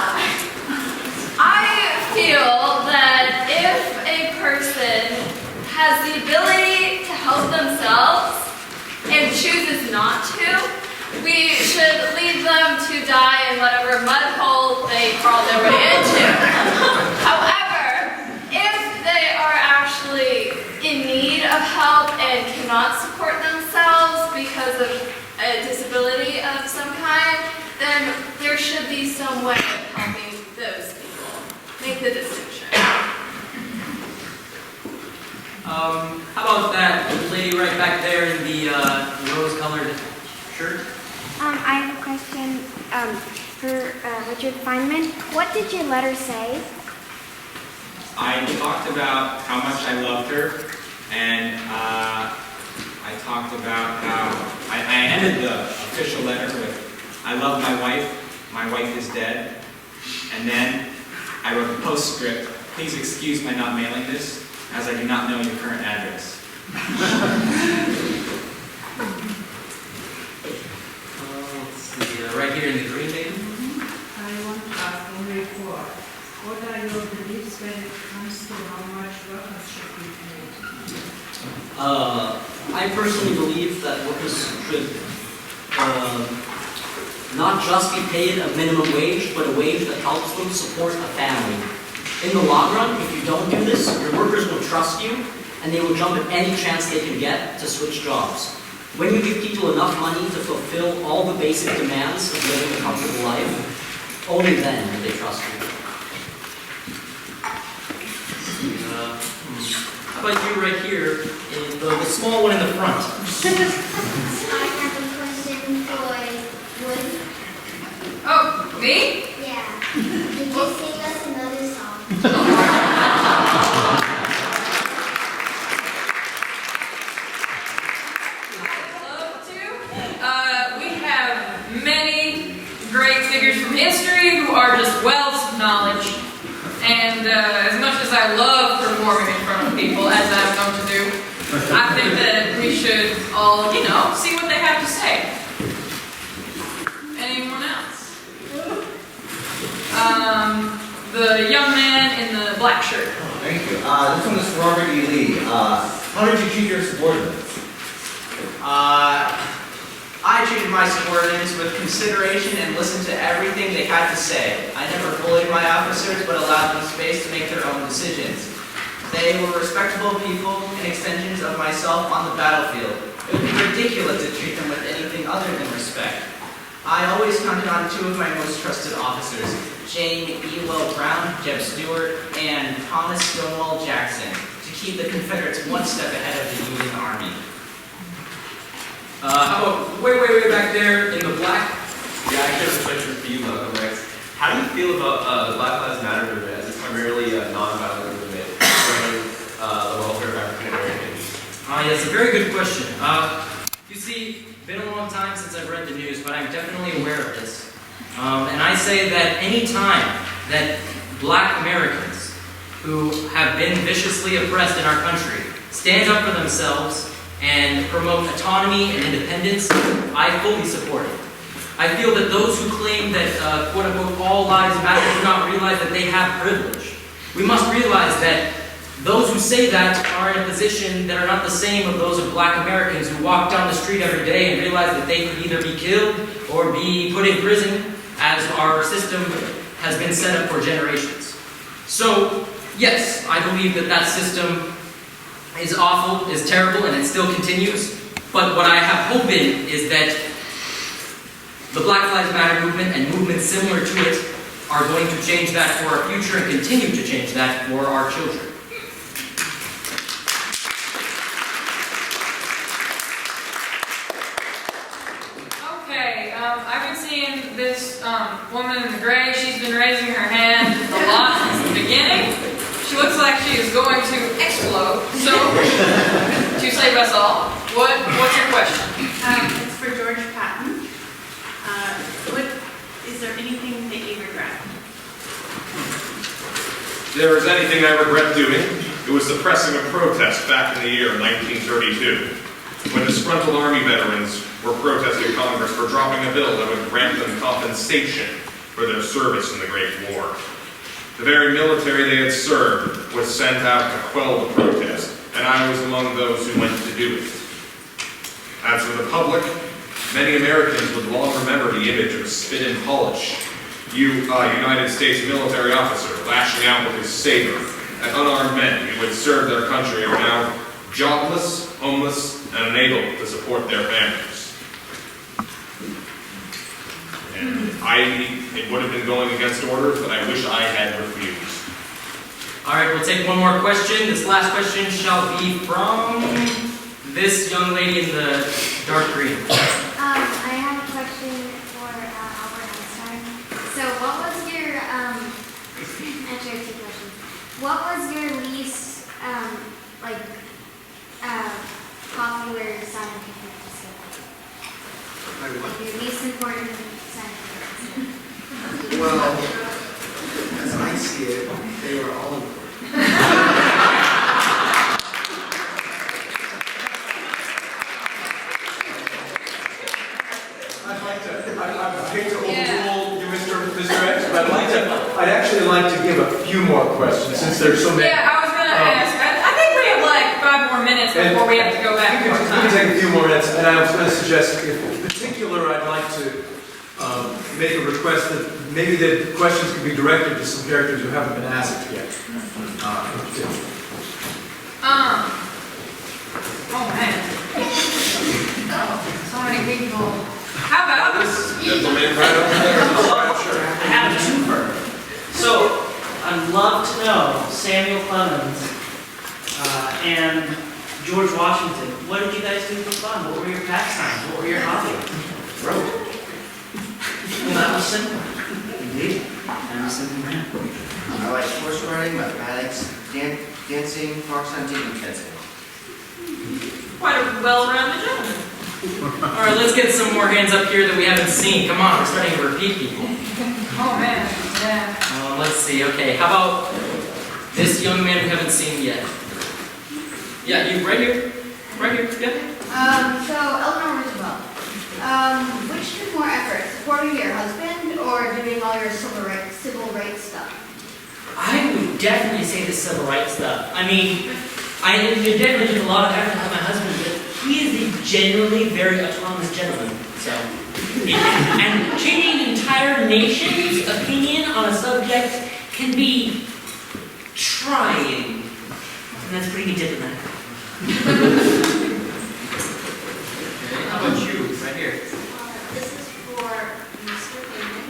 I feel that if a person has the ability to help themselves and chooses not to, we should leave them to die in whatever mud hole they crawl their way into. However, if they are actually in need of help and cannot support themselves because of a disability of some kind, then there should be some way of helping those people. Make the distinction. How about that lady right back there in the rose-colored shirt? I have a question for Richard Feynman. What did your letter say? I talked about how much I loved her, and I talked about how I ended the official letter with, I love my wife is dead, and then I wrote a postscript, please excuse my not mailing this, as I do not know your current address. Let's see, right here in the green maybe? I want to ask on the report, what are your beliefs when it comes to how much workers should be paid? I personally believe that workers should not just be paid a minimum wage, but a wage that helps them support a family. In the long run, if you don't do this, your workers will trust you, and they will jump at any chance they can get to switch jobs. When you give people enough money to fulfill all the basic demands of living a comfortable life, only then will they trust you. How about you right here, in the small one in the front? I have a question for Wood. Oh, me? Yeah. Could you sing us another song? We have many great figures from history who are just wells of knowledge. And as much as I love performing in front of people, as I'm known to do, I think that we should all, see what they have to say. Anyone else? The young man in the black shirt. Thank you. This one is for Robert E. Lee. How did you treat your subordinates? I treated my subordinates with consideration and listened to everything they had to say. I never bullied my officers, but allowed them space to make their own decisions. They were respectable people and extensions of myself on the battlefield. It would be ridiculous to treat them with anything other than respect. I always counted on two of my most trusted officers, Jane Ewell Brown, Jeb Stuart, and Thomas Stonewall Jackson, to keep the Confederates one step ahead of the Union Army. How about way back there in the black? Yeah, I actually have a question for you, Rex. How do you feel about the Black Lives Matter movement as it's primarily a non-violent movement concerning the welfare of African Americans? Yes, a very good question. You see, it's been a long time since I've read the news, but I'm definitely aware of this. And I say that any time that Black Americans who have been viciously oppressed in our country stand up for themselves and promote autonomy and independence, I fully support it. I feel that those who claim that, quote-unquote, all lives matter do not realize that they have privilege. We must realize that those who say that are in a position that are not the same of those of Black Americans who walk down the street every day and realize that they could either be killed or be put in prison, as our system has been set up for generations. So, yes, I believe that that system is awful, is terrible, and it still continues. But what I have hope in is that the Black Lives Matter movement and movements similar to it are going to change that for our future and continue to change that for our children. Okay, I've been seeing this woman in the gray. She's been raising her hand a lot since the beginning. She looks like she is going to explode. So, to save us all, what's your question? It's for George Patton. What there is anything I regret doing, it was suppressing a protest back in the year 1932, when disgruntled Army veterans were protesting Congress for dropping a bill that would grant them compensation for their service in the Great War. The very military they had served was sent out to quell the protest, and I was among those who went to do it. As for the public, many Americans would long remember the image of spit and polish, United States military officer lashing out with his saber at unarmed men who had served their country and are now jobless, homeless, and unable to support their families. And it would have been going against orders, but I wish I had refused. All right, we'll take one more question. This last question shall be from this young lady in the dark green. I have a question for Albert Einstein. So what was your, actually I have two questions. What was your least, popular scientific discovery? Like your least important scientific discovery? Well, as I see it, they were all important. I hate to overrule you, Mr. X, but I'd actually like to give a few more questions since there's so many. Yeah, I was gonna ask. I think we have like 5 more minutes before we have to go back to our We time. can take a few more minutes, and I was going to suggest, in particular, I'd like to make a request that maybe the questions could be directed to some characters who haven't been asked yet. Oh man. So many people. How about This gentleman right over there. I have a twofer. So, I'd love to know Samuel Clemens and George Washington. What did you guys do for fun? What were your pastimes? What were your hobbies? Well, that was simple. Indeed. I'm a simple man. I like horse riding, mathematics, dancing, fox hunting, and fencing. quite a well-rounded gentleman? All right, let's get some more hands up here that we haven't seen. Come on, we're starting to repeat people. Oh man, yeah. Let's see. Okay, how about this young man we haven't seen yet? Yeah, you right here. Right here. Yeah. So Eleanor Roosevelt, which took more effort, supporting your husband or doing all your civil rights stuff? I would definitely say the civil rights stuff. I mean, I definitely took a lot of effort to have my husband, but he is a genuinely very autonomous gentleman. So, and changing an entire nation's opinion on a subject can be trying. And that's pretty diplomatic. Okay, how about you? Right here. This is for Mr. Payman.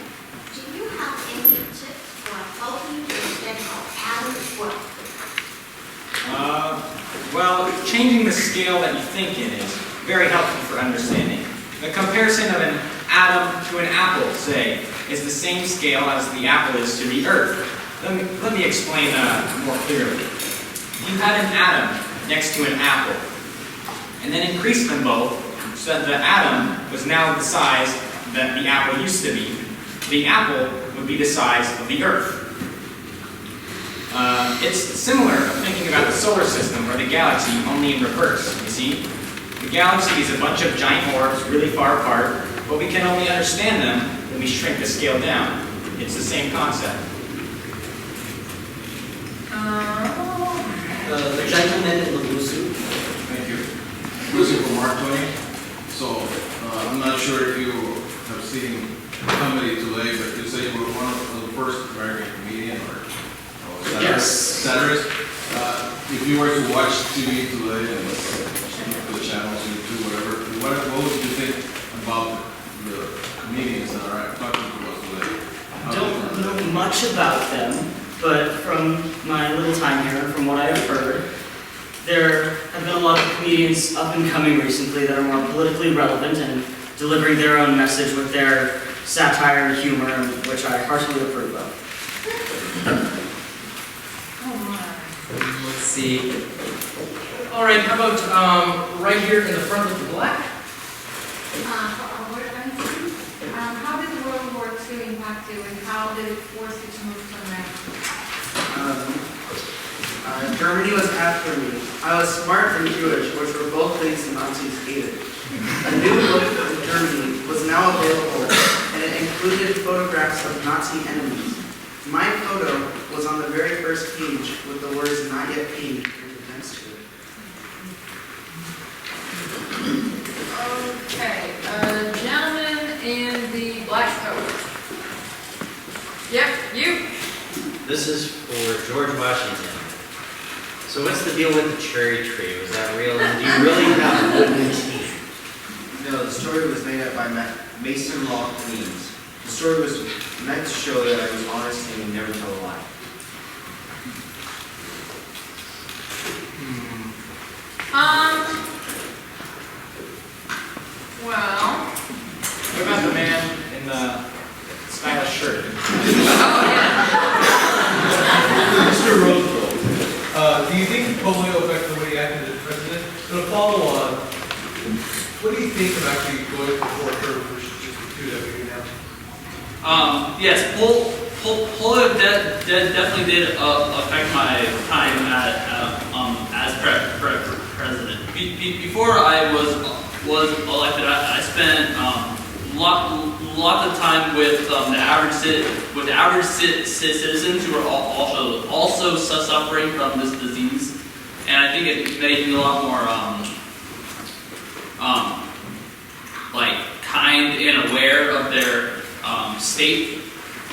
Do you have any tips for helping to get Adam's wealth? Well, changing the scale that you think in is very helpful for understanding. The comparison of an atom to an apple, say, is the same scale as the apple is to the earth. Let me explain more clearly. You had an atom next to an apple, and then increased them both so that the atom was now the size that the apple used to be. The apple would be the size of the earth. It's similar to thinking about the solar system or the galaxy, only in reverse, you see? The galaxy is a bunch of giant orbs really far apart, but we can only understand them when we shrink the scale down. It's the same concept. The gentleman in the blue suit. Thank you. Looking for Mark Twain. So, I'm not sure if you have seen Comedy Today, but you say you were one of the first American comedian or satirist. If you were to watch TV today and the channels, YouTube, whatever, what would you think about the comedians that are talking to us today? Don't know much about them, but from my little time here and from what I've heard, there have been a lot of comedians up and coming recently that are more politically relevant and delivering their own message with their satire and humor, which I heartily approve of. Let's see. All right, how about right here in the front with the black? How did World War II impact you, and how did it force you to move to America? Germany was after me. I was smart and Jewish, which were both things the Nazis hated. A new book of Germany was now available, and it included photographs of Nazi enemies. My photo was on the very first page with the words "not yet paid" printed next to it. Okay, gentleman in the black coat. Yep, you. This is for George Washington. So what's the deal with the cherry tree? Was that real? And do you really have wooden teeth? No, the story was made up by Mason Law Queens. The story was meant to show that I was honest and would never tell a lie. Well, What about the man in the stylish shirt? Mr. Roosevelt, do you think polio affected the way he acted as president? And a follow-on, what do you think of actually going for 4 terms versus just the 2 that we do now? Yes, polio definitely did affect my time as president. Before I was elected, I spent lot of time with the average citizens who are also suffering from this disease, and I think it made me a lot more like kind and aware of their state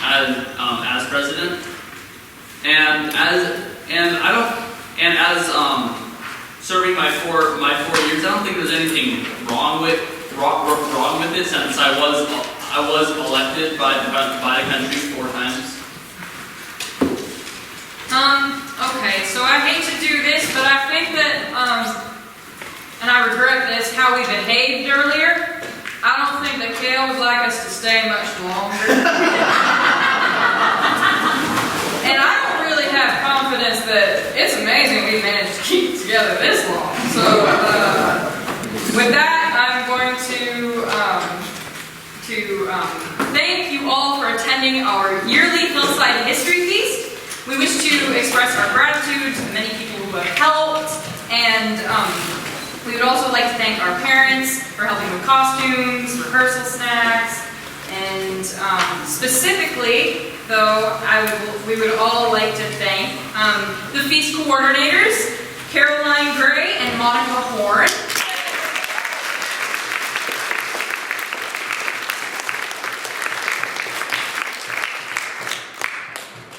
as president, and as serving my 4 years, I don't think there's anything wrong with it, since I was elected by the country 4 times. Okay, so I hate to do this, but I think that, and I regret this, how we behaved earlier. I don't think that Kale would like us to stay much longer. And I don't really have confidence that it's amazing we managed to keep together this long. So, with that, I'm going to thank you all for attending our yearly Hillside History Feast. We wish to express our gratitude to the many people who have helped, and we would also like to thank our parents for helping with costumes, rehearsal snacks, and specifically, though, we would all like to thank the feast coordinators, Caroline Gray and Monica Horn.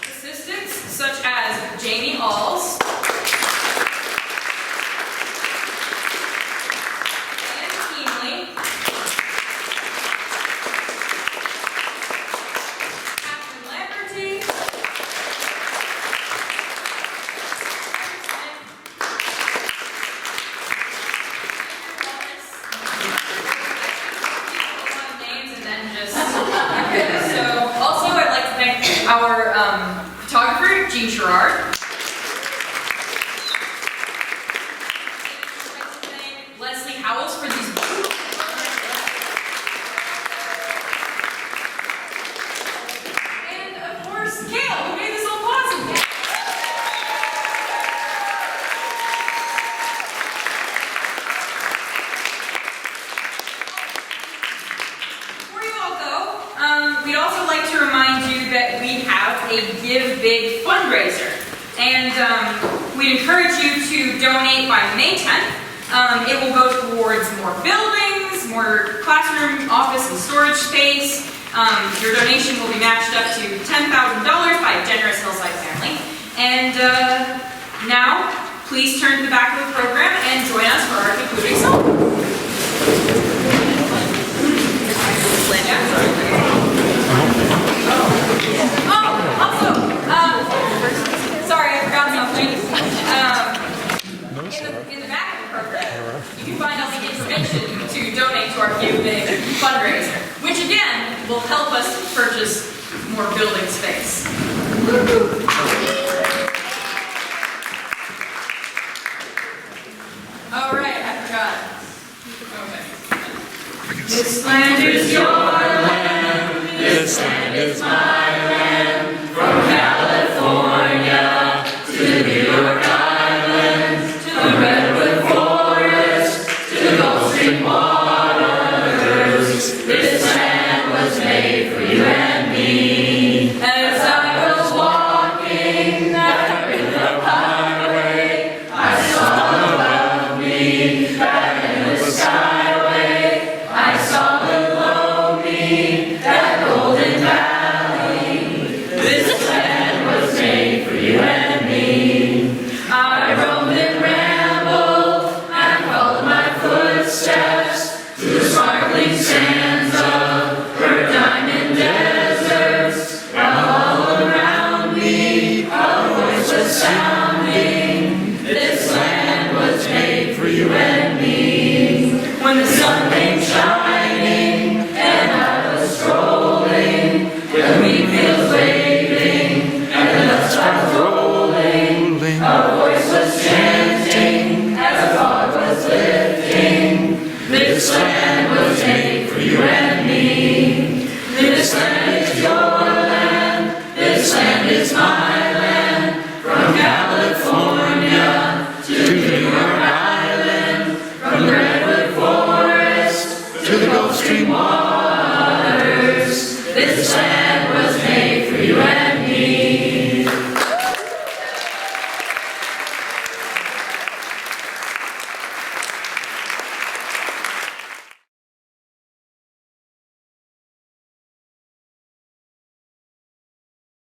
Assistants such as Jamie Alls, our photographer, Jean Sherrard. Leslie Howells for these beautiful and of course, Kale, who made this all possible. Before you all go, we'd also like to remind you that we have a Give Big fundraiser, and we'd encourage you to donate by May 10th. It will go towards more buildings, more classroom, office, and storage space. Your donation will be matched up to $10,000 by a generous Hillside family. And now, please turn to the back of the program and join us for our concluding song. Sorry, I forgot something. In the back of the program, you can find all the information to donate to our Give Big fundraiser, which again will help us purchase more building space. All right, I forgot. Okay. This land is your land. This land is my land.